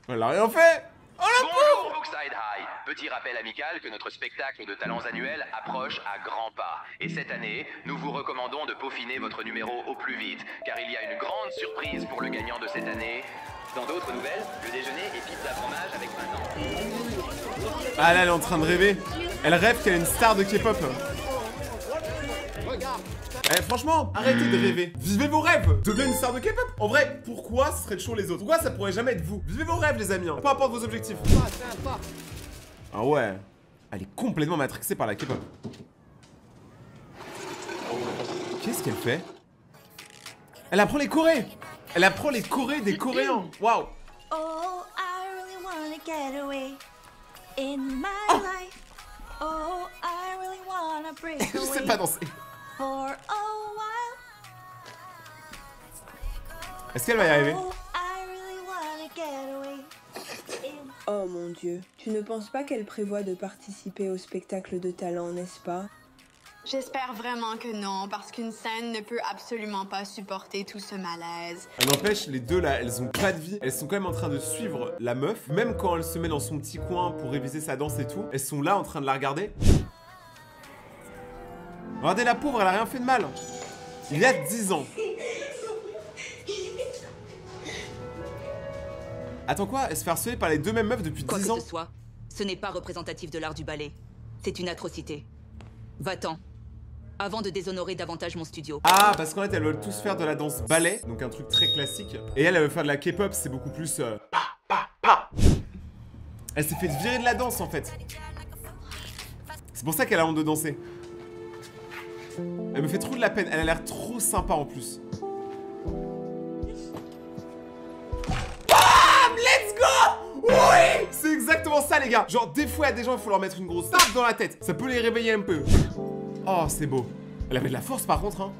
Elle a rien fait. Oh la Bonjour Brookside High. Petit rappel amical que notre spectacle de talents annuel approche à grands pas. Et cette année, nous vous recommandons de peaufiner votre numéro au plus vite, car il y a une grande surprise pour le gagnant de cette année. Dans d'autres nouvelles, le déjeuner est pizza fromage avec maintenant. Ah là, elle est en train de rêver. Elle rêve qu'elle est une star de K-pop. Eh, franchement, arrêtez de rêver. Vivez vos rêves. Devenez une star de K-pop. En vrai, pourquoi ce serait chaud les autres? Pourquoi ça pourrait jamais être vous? Vivez vos rêves, les amis, hein. Peu importe vos objectifs. Ah ouais. Elle est complètement matrixée par la K-pop. Qu'est-ce qu'elle fait? Elle apprend les chorés. Elle apprend les chorés des Coréens. Waouh. Oh, I really wanna get away in my life. Oh, I really wanna break away. Je sais pas danser. For a while. Est-ce qu'elle va y arriver? Oh, I really wanna get away. Oh mon Dieu, tu ne penses pas qu'elle prévoit de participer au spectacle de talent, n'est-ce pas? J'espère vraiment que non, parce qu'une scène ne peut absolument pas supporter tout ce malaise. N'empêche, les deux là, elles ont pas de vie. Elles sont quand même en train de suivre la meuf. Même quand elle se met dans son petit coin pour réviser sa danse et tout, elles sont là en train de la regarder. Regardez la pauvre, elle a rien fait de mal. Il y a 10 ans. Attends quoi? Elle se fait harceler par les deux mêmes meufs depuis 10 ans? Quoi que ce soit, ce n'est pas représentatif de l'art du ballet. C'est une atrocité. Va-t'en. Avant de déshonorer davantage mon studio. Ah, parce qu'en fait, elles veulent tous faire de la danse ballet, donc un truc très classique. Et elle veut faire de la K-pop, c'est beaucoup plus... Elle s'est fait virer de la danse, en fait. C'est pour ça qu'elle a honte de danser. Elle me fait trop de la peine, elle a l'air trop sympa en plus. Bam! Let's go! Oui! C'est exactement ça, les gars. Genre, des fois, il y a des gens, il faut leur mettre une grosse tape dans la tête. Ça peut les réveiller un peu. Oh, c'est beau. Elle avait de la force par contre, hein.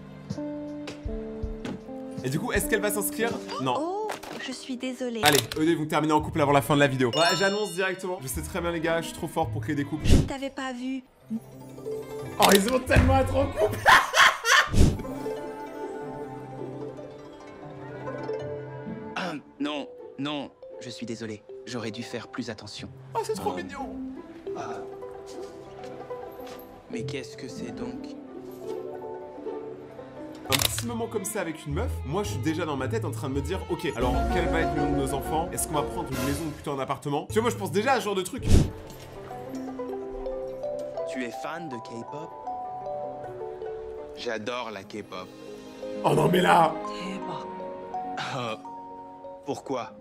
Et du coup, est-ce qu'elle va s'inscrire? Non. Oh, je suis désolée. Allez, eux deux vont terminer en couple avant la fin de la vidéo. Ouais, j'annonce directement. Je sais très bien, les gars, je suis trop fort pour créer des couples. Je ne t'avais pas vu. Oh, ils vont tellement être en couple. Non, non, je suis désolé. J'aurais dû faire plus attention. Oh, c'est trop mignon. Mais qu'est-ce que c'est donc? Un petit moment comme ça avec une meuf, moi je suis déjà dans ma tête en train de me dire ok, alors quel va être le nom de nos enfants? Est-ce qu'on va prendre une maison ou plutôt un appartement? Tu vois, moi je pense déjà à ce genre de truc. Tu es fan de K-pop? J'adore la K-pop. Oh non mais là! Pourquoi?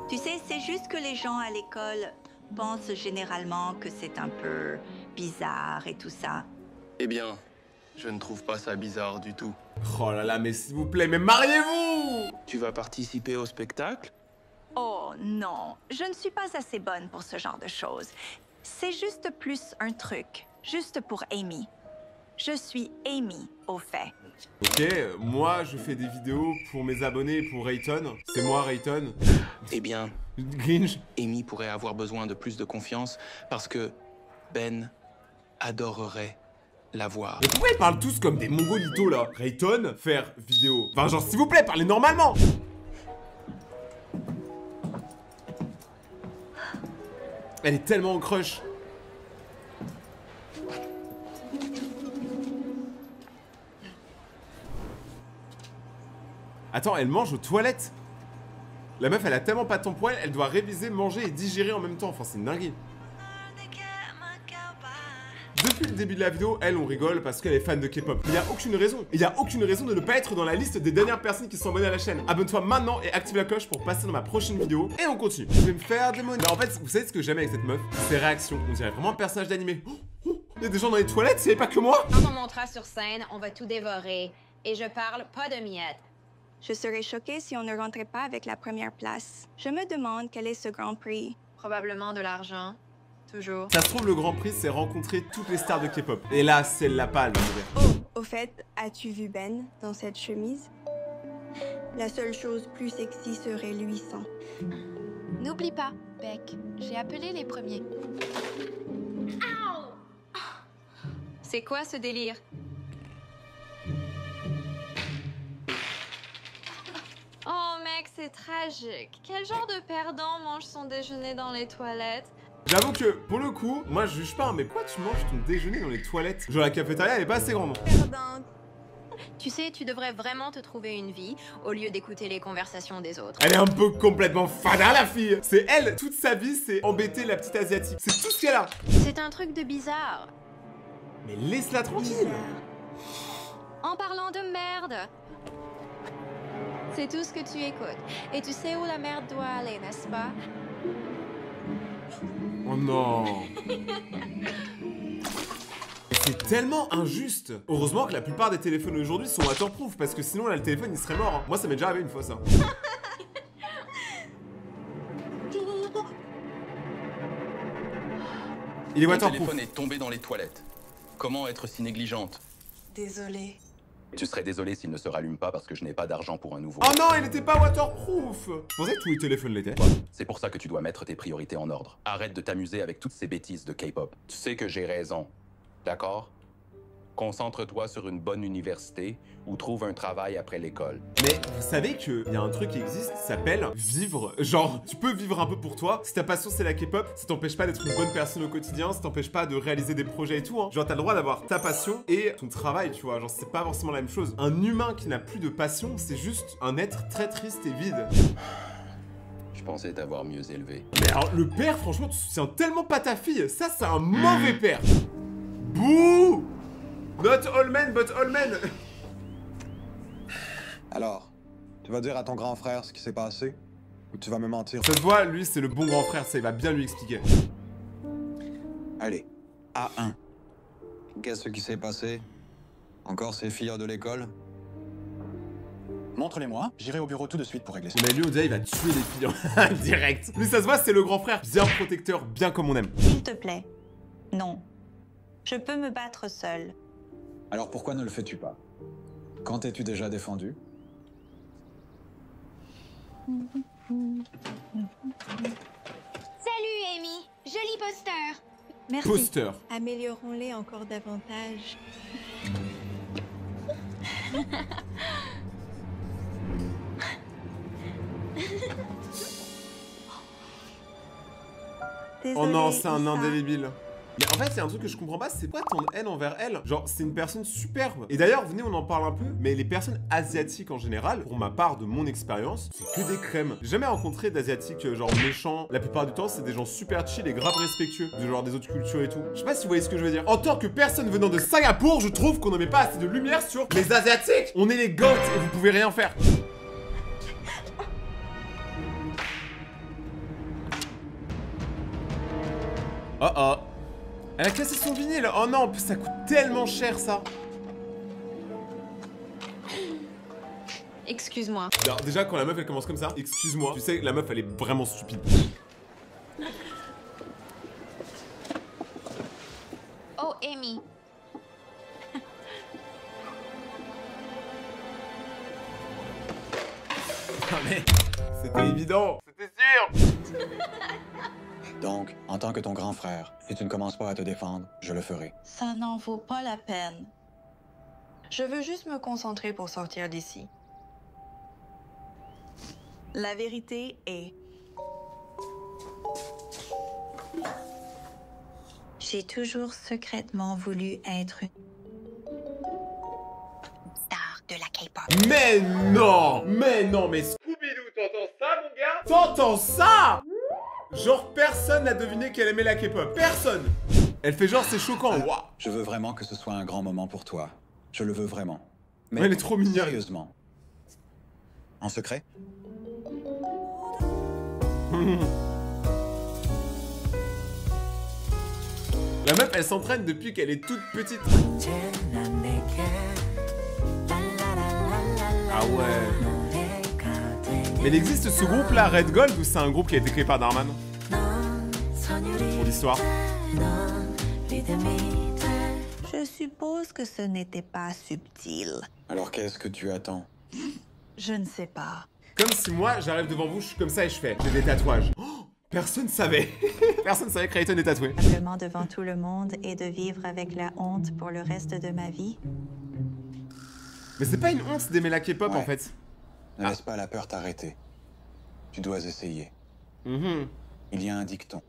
Tu sais, c'est juste que les gens à l'école pensent généralement que c'est un peu bizarre et tout ça. Eh bien, je ne trouve pas ça bizarre du tout. Oh là là, mais s'il vous plaît, mais mariez-vous! Tu vas participer au spectacle? Oh non, je ne suis pas assez bonne pour ce genre de choses. C'est juste plus un truc, juste pour Amy. Je suis Amy, au fait. Ok, moi je fais des vidéos pour mes abonnés et pour Rayton. C'est moi Rayton. Eh bien, Grinch. Amy pourrait avoir besoin de plus de confiance parce que Ben adorerait la voir. Mais pourquoi ils parlent tous comme des mongolitos là? Rayton, faire vidéo. Enfin genre s'il vous plaît, parlez normalement. Elle est tellement en crush. Attends, elle mange aux toilettes. La meuf, elle a tellement pas de temps pour elle, elle doit réviser, manger et digérer en même temps. Enfin, c'est une dinguerie. Depuis le début de la vidéo, elle, on rigole parce qu'elle est fan de K-pop. Il n'y a aucune raison. Il n'y a aucune raison de ne pas être dans la liste des dernières personnes qui sont abonnées à la chaîne. Abonne-toi maintenant et active la cloche pour passer dans ma prochaine vidéo. Et on continue. Je vais me faire démoner. Mais en fait, vous savez ce que j'aime avec cette meuf? Ses réactions. On dirait vraiment un personnage d'animé. Il y a des gens dans les toilettes, c'est pas que moi. Quand on montera sur scène, on va tout dévorer. Et je parle pas de miettes. Je serais choquée si on ne rentrait pas avec la première place. Je me demande quel est ce Grand Prix. Probablement de l'argent. Toujours. Ça se trouve, le Grand Prix, c'est rencontrer toutes les stars de K-pop. Et là, c'est la palme. Au fait, as-tu vu Ben dans cette chemise? La seule chose plus sexy serait lui sans. N'oublie pas, Beck, j'ai appelé les premiers. C'est quoi ce délire? Oh mec, c'est tragique. Quel genre de perdant mange son déjeuner dans les toilettes? J'avoue que, pour le coup, moi je juge pas, mais pourquoi tu manges ton déjeuner dans les toilettes? Genre la cafétéria elle est pas assez grande. Tu sais, tu devrais vraiment te trouver une vie au lieu d'écouter les conversations des autres. Elle est un peu complètement fada la fille. C'est elle, toute sa vie, c'est embêter la petite asiatique. C'est tout ce qu'elle a. C'est un truc de bizarre. Mais laisse-la tranquille. En parlant de merde, c'est tout ce que tu écoutes. Et tu sais où la merde doit aller, n'est-ce pas? Oh non. C'est tellement injuste. Heureusement que la plupart des téléphones aujourd'hui sont waterproof, parce que sinon là le téléphone il serait mort. Hein. Moi ça m'est déjà arrivé une fois ça. Il est waterproof. Le téléphone est tombé dans les toilettes. Comment être si négligente? Désolée. Tu serais désolé s'il ne se rallume pas parce que je n'ai pas d'argent pour un nouveau. Oh non, il n'était pas waterproof. Je pensais que tous les téléphones l'étaient. C'est pour ça que tu dois mettre tes priorités en ordre. Arrête de t'amuser avec toutes ces bêtises de K-pop. Tu sais que j'ai raison. D'accord? Concentre-toi sur une bonne université ou trouve un travail après l'école. Mais vous savez qu'il y a un truc qui existe qui s'appelle vivre. Genre, tu peux vivre un peu pour toi. Si ta passion c'est la K-pop, ça t'empêche pas d'être une bonne personne au quotidien, ça t'empêche pas de réaliser des projets et tout. Hein. Genre, t'as le droit d'avoir ta passion et ton travail, tu vois. Genre, c'est pas forcément la même chose. Un humain qui n'a plus de passion, c'est juste un être très triste et vide. Je pensais t'avoir mieux élevé. Mais alors, le père, franchement, tu soutiens tellement pas ta fille. Ça, c'est un mauvais père. Bouh! Not all men, but all men. Alors, tu vas dire à ton grand frère ce qui s'est passé? Ou tu vas me mentir? Ça se voit, lui, c'est le bon grand frère, ça, il va bien lui expliquer. Allez, A1. Qu'est-ce qui s'est passé? Encore ces filles de l'école? Montre-les-moi, j'irai au bureau tout de suite pour régler ça. Mais lui, on dirait, il va tuer les filles direct. Lui, ça se voit, c'est le grand frère, bien protecteur, bien comme on aime. S'il te plaît, non. Je peux me battre seule. Alors pourquoi ne le fais-tu pas? Quand t'es-tu déjà défendu? Salut, Amy. Joli poster. Merci. Poster. Améliorons-les encore davantage. Oh non, c'est un indélébile. Mais en fait, il y a un truc que je comprends pas, c'est quoi ton haine envers elle? Genre, c'est une personne superbe. Et d'ailleurs, venez, on en parle un peu, mais les personnes asiatiques en général, pour ma part, de mon expérience, c'est que des crèmes. J'ai jamais rencontré d'asiatiques genre méchants. La plupart du temps, c'est des gens super chill et grave respectueux, de genre des autres cultures et tout. Je sais pas si vous voyez ce que je veux dire. En tant que personne venant de Singapour, je trouve qu'on ne met pas assez de lumière sur les asiatiques. On est les goths et vous pouvez rien faire. Oh oh. Elle a cassé son vinyle. Oh non, en plus ça coûte tellement cher ça. Excuse-moi. Alors déjà quand la meuf elle commence comme ça, excuse-moi, tu sais la meuf elle est vraiment stupide. Oh, Amy. Ah mais c'était évident. C'était sûr. Donc, en tant que ton grand frère, si tu ne commences pas à te défendre, je le ferai. Ça n'en vaut pas la peine. Je veux juste me concentrer pour sortir d'ici. La vérité est... J'ai toujours secrètement voulu être une star de la K-pop. Mais non, mais Scooby-Doo, t'entends ça mon gars? T'entends ça? Genre personne n'a deviné qu'elle aimait la K-pop. Personne. Elle fait genre c'est choquant. Wow. Je veux vraiment que ce soit un grand moment pour toi. Je le veux vraiment. Mais elle est trop mignonne. Sérieusement. En secret? La meuf elle s'entraîne depuis qu'elle est toute petite. Ah ouais. Mais il existe ce groupe là, Red Gold, ou c'est un groupe qui a été créé par Darman? Pour l'histoire. Je suppose que ce n'était pas subtil. Alors qu'est-ce que tu attends? Je ne sais pas. Comme si moi, j'arrive devant vous, je suis comme ça et je fais. J'ai des tatouages. Oh, personne savait. Personne savait que Creighton est tatoué. Simplement devant tout le monde et de vivre avec la honte pour le reste de ma vie. Mais c'est pas une honte d'aimer la K-pop en fait. Ne laisse pas la peur t'arrêter. Tu dois essayer. Il y a un dicton.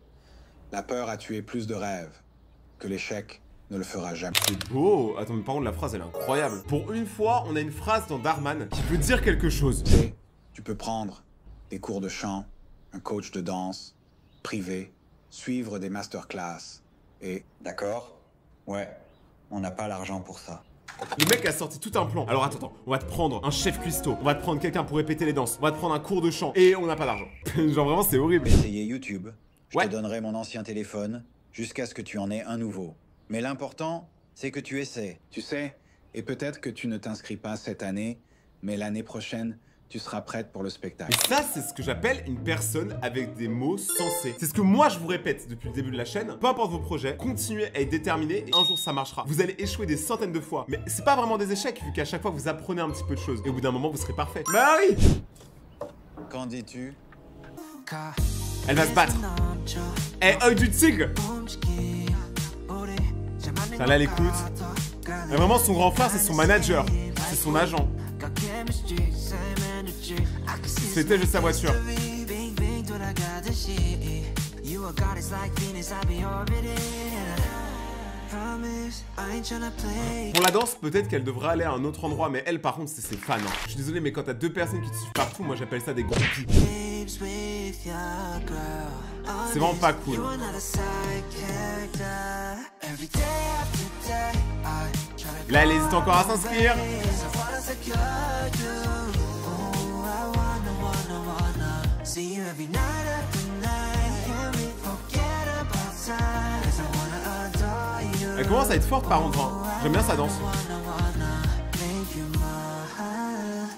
La peur a tué plus de rêves que l'échec ne le fera jamais. C'est beau. Attends, mais par contre, la phrase, elle est incroyable. Pour une fois, on a une phrase dans Darman qui veut dire quelque chose. Tu peux prendre des cours de chant, un coach de danse, privé, suivre des masterclass et... D'accord? Ouais, on n'a pas l'argent pour ça. Le mec a sorti tout un plan. Alors attends, on va te prendre un chef cuistot, on va te prendre quelqu'un pour répéter les danses, on va te prendre un cours de chant et on n'a pas d'argent. Genre vraiment c'est horrible. Essayez YouTube, je te donnerai mon ancien téléphone jusqu'à ce que tu en aies un nouveau. Mais l'important, c'est que tu essaies. Tu sais, et peut-être que tu ne t'inscris pas cette année, mais l'année prochaine, tu seras prête pour le spectacle. Et ça, c'est ce que j'appelle une personne avec des mots sensés. C'est ce que moi, je vous répète depuis le début de la chaîne. Peu importe vos projets, continuez à être déterminé et un jour, ça marchera. Vous allez échouer des centaines de fois. Mais c'est pas vraiment des échecs, vu qu'à chaque fois, vous apprenez un petit peu de choses. Et au bout d'un moment, vous serez parfait. Bah oui! Qu'en dis-tu? Elle va se battre. Eh, œil du tigre! Ça là, elle écoute. Et vraiment, son grand frère, c'est son manager. C'est son agent. C'était juste sa voiture. Pour la danse, peut-être qu'elle devrait aller à un autre endroit, mais elle, par contre, c'est ses fans. Hein. Je suis désolé, mais quand t'as deux personnes qui te suivent partout, moi j'appelle ça des groupies. C'est vraiment pas cool. Là, elle hésite encore à s'inscrire. Elle commence à être forte par contre, hein. J'aime bien sa danse.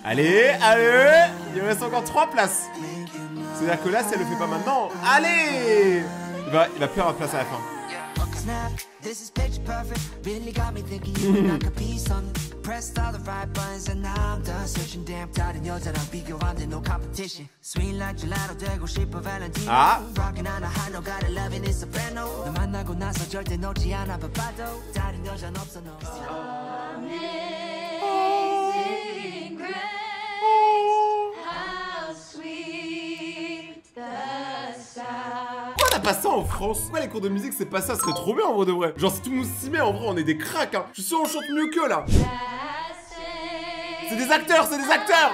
Allez, allez. Il reste encore 3 places. C'est-à-dire que là, si elle le fait pas maintenant, allez. Il va plus avoir de place à la fin. Ah. Pourquoi on a pas ça en France? Pourquoi les cours de musique c'est pas ça? Ce serait trop bien en vrai de vrai. Genre si tout le monde s'y met en vrai on est des cracks hein. Je suis sûr on chante mieux qu'eux là. C'est des acteurs, c'est des acteurs.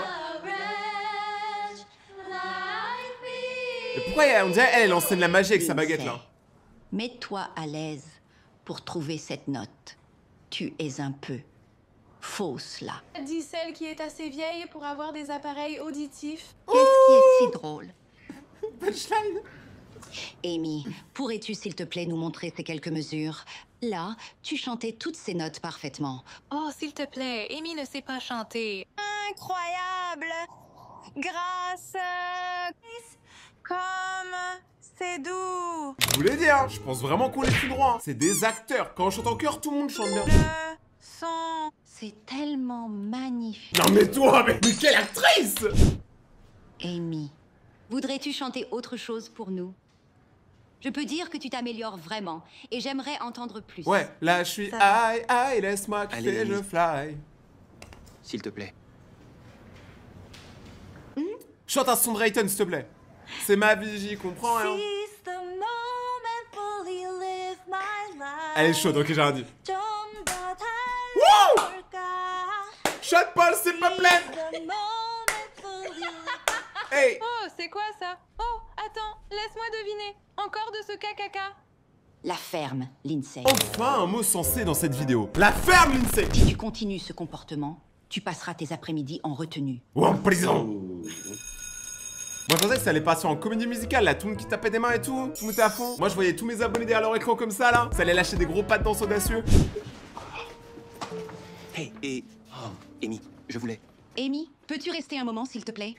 Et pourquoi on dirait elle enseigne la magie avec sa baguette là? Mets-toi à l'aise pour trouver cette note. Tu es un peu fausse là. Dis celle qui est assez vieille pour avoir des appareils auditifs. Qu'est-ce qui est si drôle? Punchline. Amy, pourrais-tu s'il te plaît nous montrer ces quelques mesures? Là, tu chantais toutes ces notes parfaitement. Oh, s'il te plaît, Amy ne sait pas chanter. Incroyable! Grâce... Comme... C'est doux! Je vous l'ai dit hein, je pense vraiment qu'on est tout droit hein. C'est des acteurs, quand on chante en chœur tout le monde chante bien. Son... C'est tellement magnifique. Non mais toi, mais quelle actrice! Amy, voudrais-tu chanter autre chose pour nous? Je peux dire que tu t'améliores vraiment, et j'aimerais entendre plus. Ouais, là je suis aïe, laisse-moi kiffer, je fly. S'il te plaît. Chante un son de Rayton, s'il te plaît. C'est ma vie, j'y comprends rien. Elle est chaude, ok, j'ai rien dit. Wow! Chante Paul, s'il te plaît. Hey! Oh, c'est quoi ça? Oh, attends, laisse-moi deviner. Encore de ce caca. La ferme, Lindsay. Enfin un mot sensé dans cette vidéo. La ferme, Lindsay! Si tu continues ce comportement, tu passeras tes après-midi en retenue. Ou en prison! Moi je pensais que ça allait partir en comédie musicale là, tout le monde qui tapait des mains et tout le monde était à fond. Moi je voyais tous mes abonnés derrière leur écran comme ça là. Ça allait lâcher des gros pas de danse audacieux. Hey, et... Oh, Amy, je voulais... Amy, peux-tu rester un moment s'il te plaît?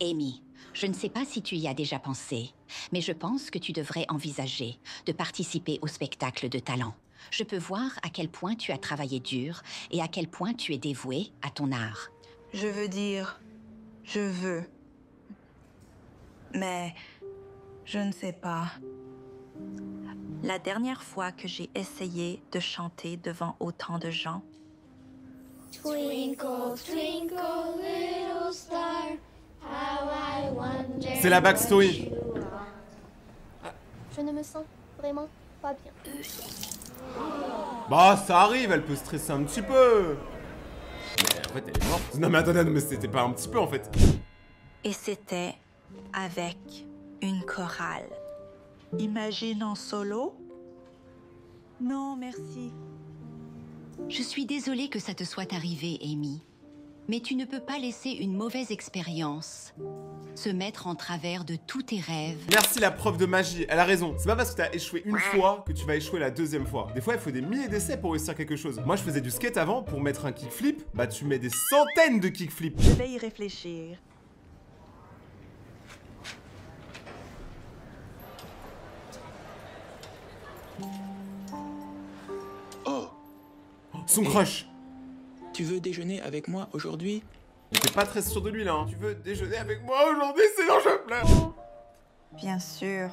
Amy, je ne sais pas si tu y as déjà pensé, mais je pense que tu devrais envisager de participer au spectacle de talent. Je peux voir à quel point tu as travaillé dur et à quel point tu es dévouée à ton art. Je veux dire, je veux. Mais je ne sais pas. La dernière fois que j'ai essayé de chanter devant autant de gens, Twinkle, twinkle, little star, how I wonder. C'est la backstory. Je ne me sens vraiment pas bien. Bah ça arrive, elle peut stresser un petit peu. Mais en fait elle est morte. Non mais attendez, mais c'était pas un petit peu en fait. et c'était avec une chorale. Imagine en solo? Non, merci. Je suis désolée que ça te soit arrivé, Amy. Mais tu ne peux pas laisser une mauvaise expérience se mettre en travers de tous tes rêves. Merci la prof de magie, elle a raison. C'est pas parce que t'as échoué une fois que tu vas échouer la deuxième fois. Des fois, il faut des milliers d'essais pour réussir quelque chose. Moi, je faisais du skate avant, pour mettre un kickflip, bah tu mets des centaines de kickflips. Je vais y réfléchir. Oh, son crush. Tu veux déjeuner avec moi aujourd'hui? Mais t'es pas très sûr de lui là, hein. Tu veux déjeuner avec moi aujourd'hui? Sinon je pleure. Bien sûr.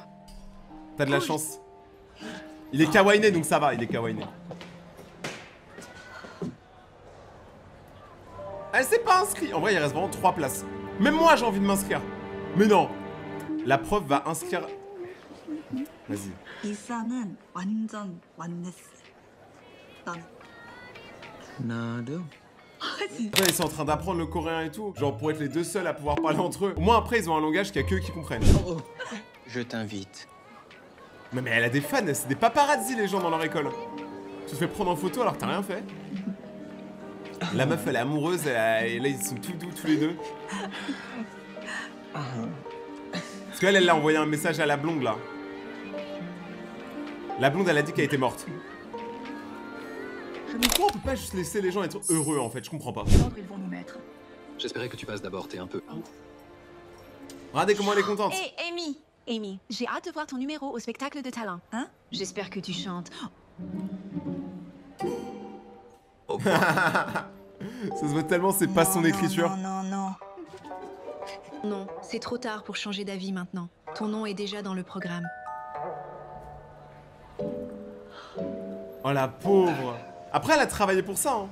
T'as de la chance. Il est kawainé, donc ça va, il est kawainé. Elle s'est pas inscrite. En vrai, il reste vraiment 3 places. Même moi, j'ai envie de m'inscrire. Mais non. La prof va inscrire... Vas-y. Ils sont en train d'apprendre le coréen et tout. Genre pour être les deux seuls à pouvoir parler entre eux. Au moins après, ils ont un langage qu'il y a qu'eux qui comprennent. Je t'invite. Mais elle a des fans, c'est des paparazzi les gens dans leur école. Tu te fais prendre en photo alors que t'as rien fait. La meuf elle est amoureuse et là ils sont tout doux tous les deux. Parce qu'elle elle a envoyé un message à la blonde là. La blonde elle a dit qu'elle était morte. Pourquoi on peut pas juste laisser les gens être heureux en fait, je comprends pas. Ils vont nous mettre. J'espérais que tu passes d'abord, t'es un peu... Regardez comment elle est contente. Hé, Amy! Amy, j'ai hâte de voir ton numéro au spectacle de talent. Hein? J'espère que tu chantes. Ça se voit tellement, c'est pas son écriture. Non, c'est trop tard pour changer d'avis maintenant. Ton nom est déjà dans le programme. Oh la pauvre. Après elle a travaillé pour ça hein.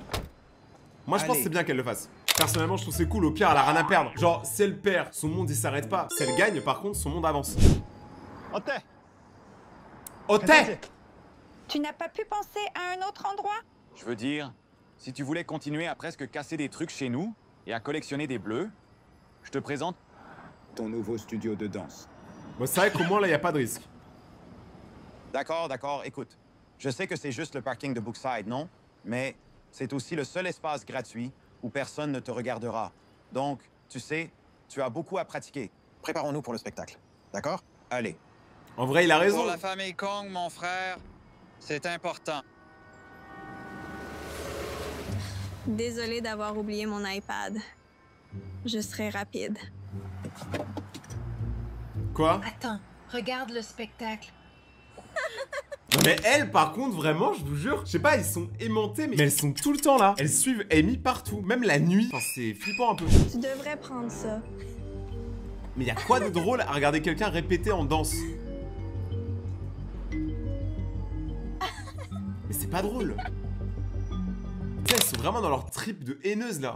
Moi je pense que c'est bien qu'elle le fasse. Personnellement je trouve c'est cool, au pire elle a rien à perdre. Genre si elle perd, son monde il s'arrête pas. Si elle gagne par contre son monde avance. Oté. Tu n'as pas pu penser à un autre endroit? Je veux dire, si tu voulais continuer à presque casser des trucs chez nous et à collectionner des bleus, je te présente ton nouveau studio de danse. Bon c'est vrai qu'au moins là y a pas de risque. D'accord, écoute. Je sais que c'est juste le parking de Brookside, non? Mais c'est aussi le seul espace gratuit où personne ne te regardera. Donc, tu sais, tu as beaucoup à pratiquer. Préparons-nous pour le spectacle. D'accord? Allez. En vrai, il a raison. Pour la famille Kong, mon frère, c'est important. Désolée d'avoir oublié mon iPad. Je serai rapide. Quoi? Attends, regarde le spectacle. Non mais elles par contre vraiment je vous jure, je sais pas, ils sont aimantés mais elles sont tout le temps là. Elles suivent Amy partout, même la nuit. Enfin c'est flippant un peu. Tu devrais prendre ça. Mais y a quoi de drôle à regarder quelqu'un répéter en danse? Mais c'est pas drôle. Tu sais, elles sont vraiment dans leur trip de haineuse là.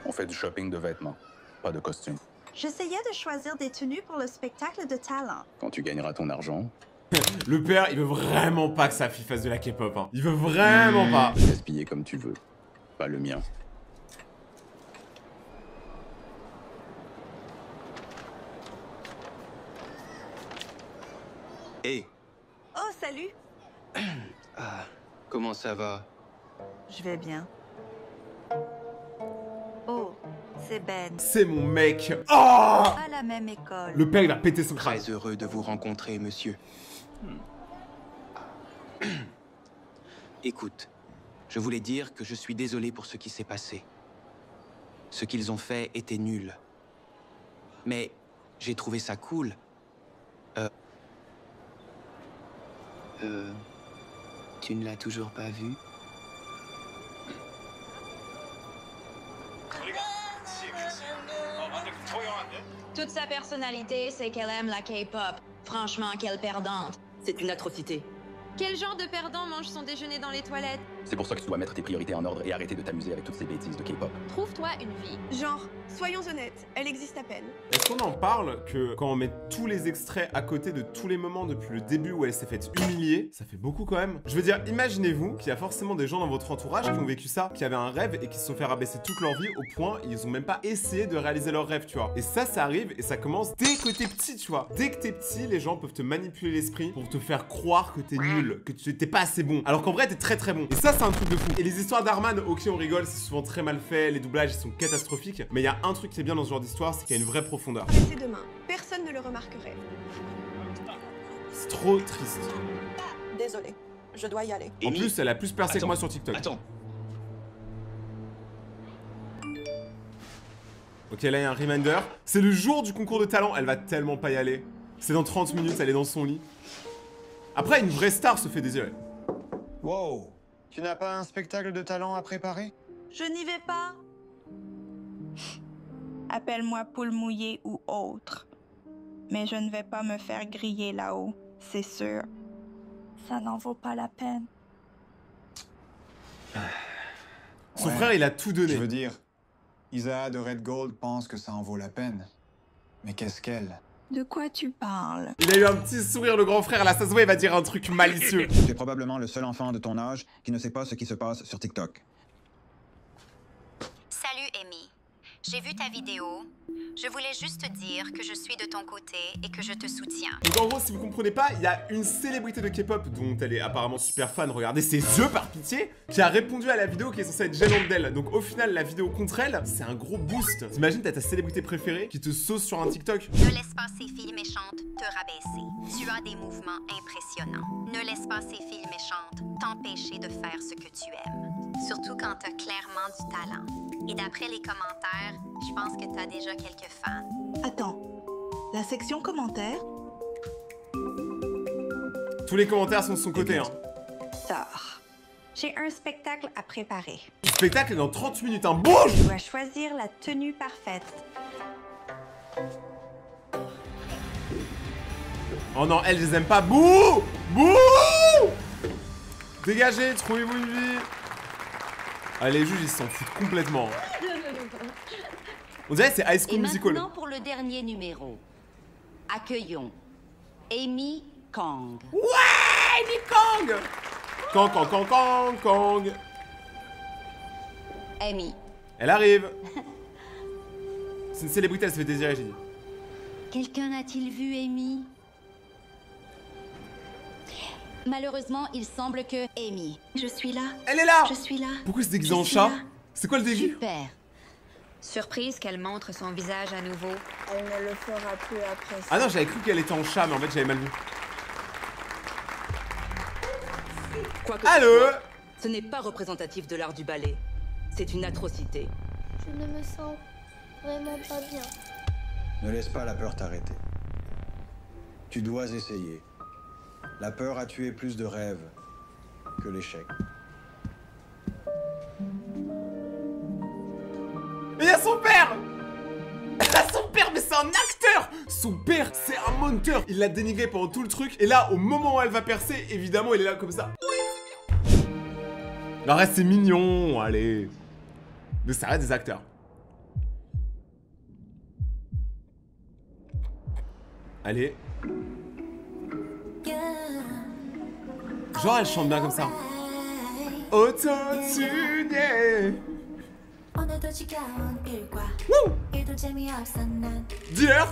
On fait du shopping de vêtements, pas de costumes. J'essayais de choisir des tenues pour le spectacle de talent. Quand tu gagneras ton argent... Le père, il veut vraiment pas que sa fille fasse de la K-pop, hein. Il veut vraiment pas. Gaspiller comme tu veux, pas le mien. Hé, Oh, salut! comment ça va? Je vais bien. Oh, c'est Ben. C'est mon mec. Oh! À la même école. Le père, il a pété son crâne. Très heureux de vous rencontrer, monsieur. Écoute, je voulais dire que je suis désolé pour ce qui s'est passé. Ce qu'ils ont fait était nul. Mais j'ai trouvé ça cool. Tu ne l'as toujours pas vu? Toute sa personnalité, c'est qu'elle aime la K-pop. Franchement, quelle perdante. C'est une atrocité. Quel genre de perdant mange son déjeuner dans les toilettes? C'est pour ça que tu dois mettre tes priorités en ordre et arrêter de t'amuser avec toutes ces bêtises de K-pop. Trouve-toi une vie. Genre, soyons honnêtes, elle existe à peine. Est-ce qu'on en parle que quand on met tous les extraits à côté de tous les moments depuis le début où elle s'est faite humilier, ça fait beaucoup quand même. Je veux dire, imaginez-vous qu'il y a forcément des gens dans votre entourage qui ont vécu ça, qui avaient un rêve et qui se sont fait rabaisser toute leur vie au point ils ont même pas essayé de réaliser leur rêve, tu vois. Et ça arrive et ça commence dès que t'es petit, tu vois. Dès que t'es petit, les gens peuvent te manipuler l'esprit pour te faire croire que t'es nul, que tu t'es pas assez bon. Alors qu'en vrai, t'es très très bon. Et ça, c'est un truc de fou. Et les histoires d'Arman, ok, on rigole, c'est souvent très mal fait, les doublages, ils sont catastrophiques. Mais il y a un truc qui est bien dans ce genre d'histoire, c'est qu'il y a une vraie profondeur. C'est demain. Personne ne le remarquerait. C'est trop triste. Désolée, je dois y aller. En plus, elle a plus percé que moi sur TikTok. Attends. Ok, là, il y a un reminder. C'est le jour du concours de talent. Elle va tellement pas y aller. C'est dans 30 minutes, elle est dans son lit. Après, une vraie star se fait désirer. Wow. Tu n'as pas un spectacle de talent à préparer? Je n'y vais pas. Appelle-moi poule mouillée ou autre. Mais je ne vais pas me faire griller là-haut, c'est sûr. Ça n'en vaut pas la peine. Son frère, il a tout donné. Je veux dire, Isa de Red Gold pense que ça en vaut la peine. Mais qu'est-ce qu'elle? De quoi tu parles? Il a eu un petit sourire, le grand frère, là, ça se voit, il va dire un truc malicieux. Tu es probablement le seul enfant de ton âge qui ne sait pas ce qui se passe sur TikTok. Salut, Amy. J'ai vu ta vidéo. Je voulais juste te dire que je suis de ton côté et que je te soutiens. Donc en gros, si vous comprenez pas, il y a une célébrité de K-pop dont elle est apparemment super fan, regardez ses yeux par pitié, qui a répondu à la vidéo qui est censée être gênante d'elle. Donc au final, la vidéo contre elle, c'est un gros boost. T'imagines, t'as ta célébrité préférée qui te sauce sur un TikTok. Ne laisse pas ces filles méchantes te rabaisser. Tu as des mouvements impressionnants. Ne laisse pas ces filles méchantes t'empêcher de faire ce que tu aimes. Surtout quand t'as clairement du talent. Et d'après les commentaires, je pense que t'as déjà quelques fans. Attends, la section commentaires? Tous les commentaires sont de son côté, hein. Sors. J'ai un spectacle à préparer. Le spectacle est dans 30 minutes, hein. Bouge! Tu dois choisir la tenue parfaite. Oh non, elles, je les aime pas. Bouh! Bouh! Dégagez, trouvez-vous une vie. Ah, les juges, ils s'en foutent complètement. On dirait que c'est High School Musical. Et maintenant pour le dernier numéro. Accueillons Amy Kong. Ouais, Amy Kong! Kong. Amy. Elle arrive. C'est une célébrité, elle se fait désirer, j'ai dit. Quelqu'un a-t-il vu Amy? Malheureusement, il semble que Amy. Je suis là. Elle est là. Je suis là. Pourquoi se déguiser en chat? C'est quoi le délire? Super. Surprise qu'elle montre son visage à nouveau. Elle ne le fera plus après ça. Ah non, j'avais cru qu'elle était en chat, mais en fait, j'avais mal vu. Allô? Ce n'est pas représentatif de l'art du ballet. C'est une atrocité. Je ne me sens vraiment pas bien. Ne laisse pas la peur t'arrêter. Tu dois essayer. La peur a tué plus de rêves que l'échec. Il y a son père! Son père, mais c'est un acteur! Son père, c'est un monteur! Il l'a dénigré pendant tout le truc, et là, au moment où elle va percer, évidemment, il est là comme ça. Le reste, c'est mignon, allez. Mais ça reste des acteurs. Allez. Genre, elle chante bien comme ça. Auto-tuné. Wouh! Dealer!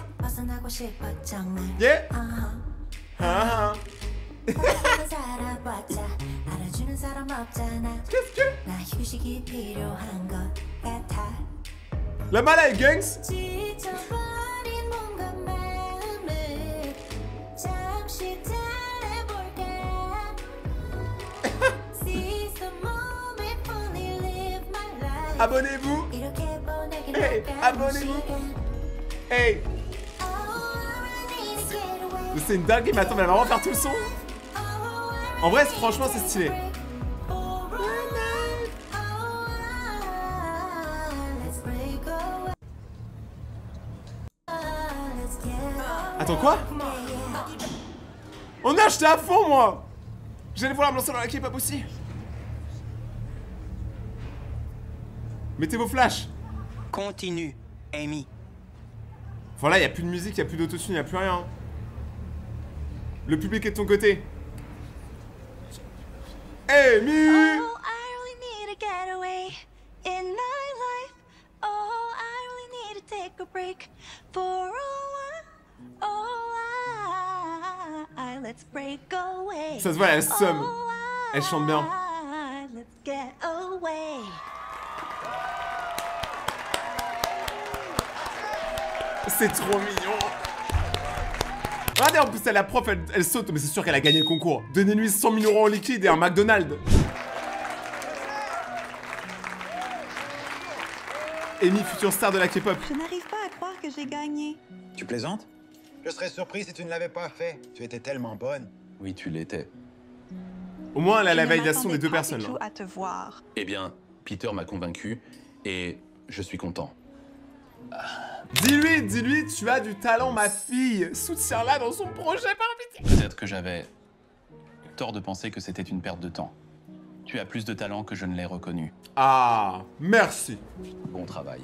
Yeah! Qu'est-ce que? La Malay Gangs? Abonnez-vous! Hey, abonnez-vous! Hey! C'est une dingue, mais attends, mais elle va vraiment faire tout le son? En vrai, franchement, c'est stylé. Attends, quoi? On a acheté à fond, moi! J'allais vouloir me lancer dans la K-pop aussi. Mettez vos flashs. Continue, Amy. Voilà, il n'y a plus de musique, il n'y a plus d'autotune, il n'y a plus rien. Le public est de ton côté. Amy! Oh, I really need a getaway in my life. Oh, I really need to take a break for a while. Oh, let's break away. Ça se voit, elle somme. Elle chante bien. Let's get away. C'est trop mignon. Regardez, en plus, la prof, elle saute, mais c'est sûr qu'elle a gagné le concours. Donnez-lui 100 000 € en liquide et un McDonald's. Amy, future star de la K-pop. Je n'arrive pas à croire que j'ai gagné. Tu plaisantes? Je serais surpris si tu ne l'avais pas fait. Tu étais tellement bonne. Oui, tu l'étais. Au moins, elle a Je la ne validation des deux m'attendais pas personnes. du tout Là. à te voir. Eh bien, Peter m'a convaincu et je suis content. Dis-lui, tu as du talent, ma fille. Soutiens-la dans son projet, par pitié. Peut-être que j'avais tort de penser que c'était une perte de temps. Tu as plus de talent que je ne l'ai reconnu. Ah, merci. Bon travail.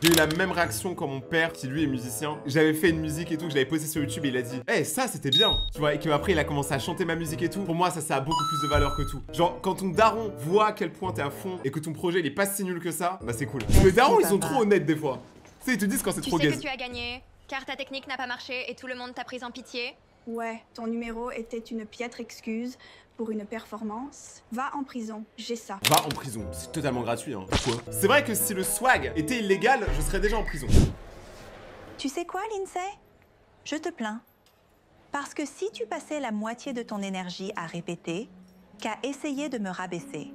J'ai eu la même réaction quand mon père, qui lui est musicien, j'avais fait une musique et tout, que je l'avais posté sur YouTube et il a dit hey, ça c'était bien, tu vois, et qu'après il a commencé à chanter ma musique et tout. Pour moi ça a beaucoup plus de valeur que tout. Genre quand ton daron voit à quel point t'es à fond et que ton projet il est pas si nul que ça, bah c'est cool. Les darons ils sont trop honnêtes des fois. Tu sais, ils te disent quand c'est trop Tu sais gaze. que tu as gagné, car ta technique n'a pas marché et tout le monde t'a prise en pitié. Ouais, ton numéro était une piètre excuse pour une performance. Va en prison, j'ai ça. Va en prison, c'est totalement gratuit hein. Pourquoi? C'est vrai que si le swag était illégal, je serais déjà en prison. Tu sais quoi, Lindsay? Je te plains. Parce que si tu passais la moitié de ton énergie à répéter qu'à essayer de me rabaisser,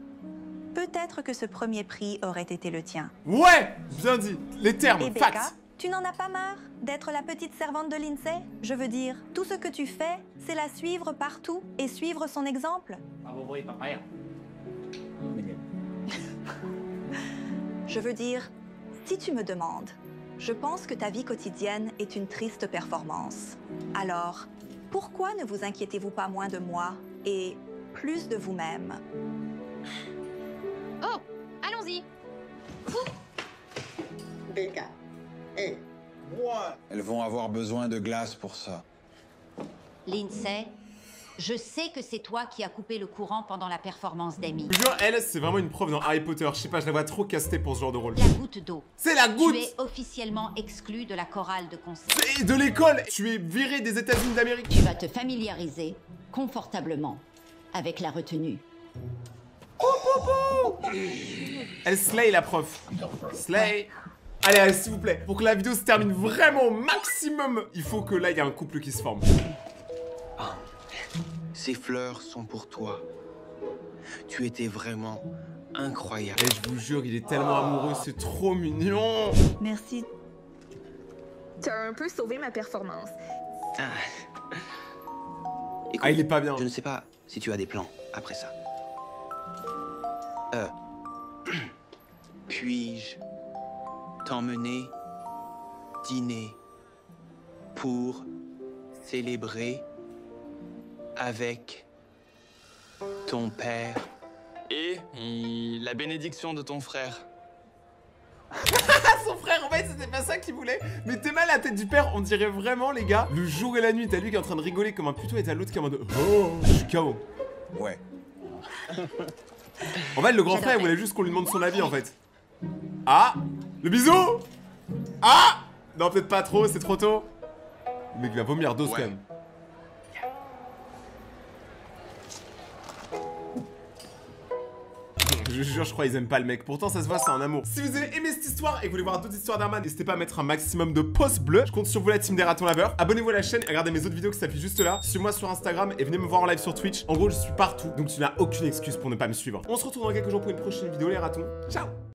peut-être que ce premier prix aurait été le tien. Ouais, bien dit, les termes, Et Becca, facts. tu n'en as pas marre d'être la petite servante de Lindsay? Je veux dire, tout ce que tu fais, c'est la suivre partout et suivre son exemple. Je veux dire, si tu me demandes, je pense que ta vie quotidienne est une triste performance. Alors, pourquoi ne vous inquiétez-vous pas moins de moi et plus de vous-même? Oh, allons-y. Becca, hé. Elles vont avoir besoin de glace pour ça. Lindsay, je sais que c'est toi qui as coupé le courant pendant la performance d'Amy. Je jure, elle, c'est vraiment une prof dans Harry Potter. Je sais pas, je la vois trop castée pour ce genre de rôle. La goutte d'eau. C'est la goutte. Tu es officiellement exclu de la chorale de concert. Et de l'école. Tu es viré des États-Unis d'Amérique. Tu vas te familiariser confortablement avec la retenue. Elle slay la prof. Slay. Allez, s'il vous plaît, pour que la vidéo se termine vraiment au maximum, il faut que là, il y ait un couple qui se forme. Ces fleurs sont pour toi. Tu étais vraiment incroyable. Et je vous jure, il est tellement amoureux, c'est trop mignon. Merci. Tu as un peu sauvé ma performance. Écoute, il est pas bien. Je ne sais pas si tu as des plans après ça. Puis-je t'emmener dîner pour célébrer avec ton père et la bénédiction de ton frère. Son frère, en fait, c'était pas ça qu'il voulait. Mais t'es mal à la tête du père, on dirait vraiment, les gars. Le jour et la nuit, t'as lui qui est en train de rigoler comme un puto et t'as l'autre qui est en mode oh, je suis KO. Ouais. En fait, le grand frère, il voulait juste qu'on lui demande son avis, en fait. Ah, le bisou. Ah, non, peut-être pas trop, c'est trop tôt. Le mec va vomir dose quand même. Je jure, je crois qu'ils aiment pas le mec. Pourtant, ça se voit, c'est un amour. Si vous avez aimé cette histoire et que vous voulez voir d'autres histoires d'Arman, n'hésitez pas à mettre un maximum de pouces bleus. Je compte sur vous, la team des ratons laveurs. Abonnez-vous à la chaîne et regardez mes autres vidéos qui s'affichent juste là. Suivez-moi sur Instagram et venez me voir en live sur Twitch. En gros, je suis partout, donc tu n'as aucune excuse pour ne pas me suivre. On se retrouve dans quelques jours pour une prochaine vidéo, les ratons. Ciao!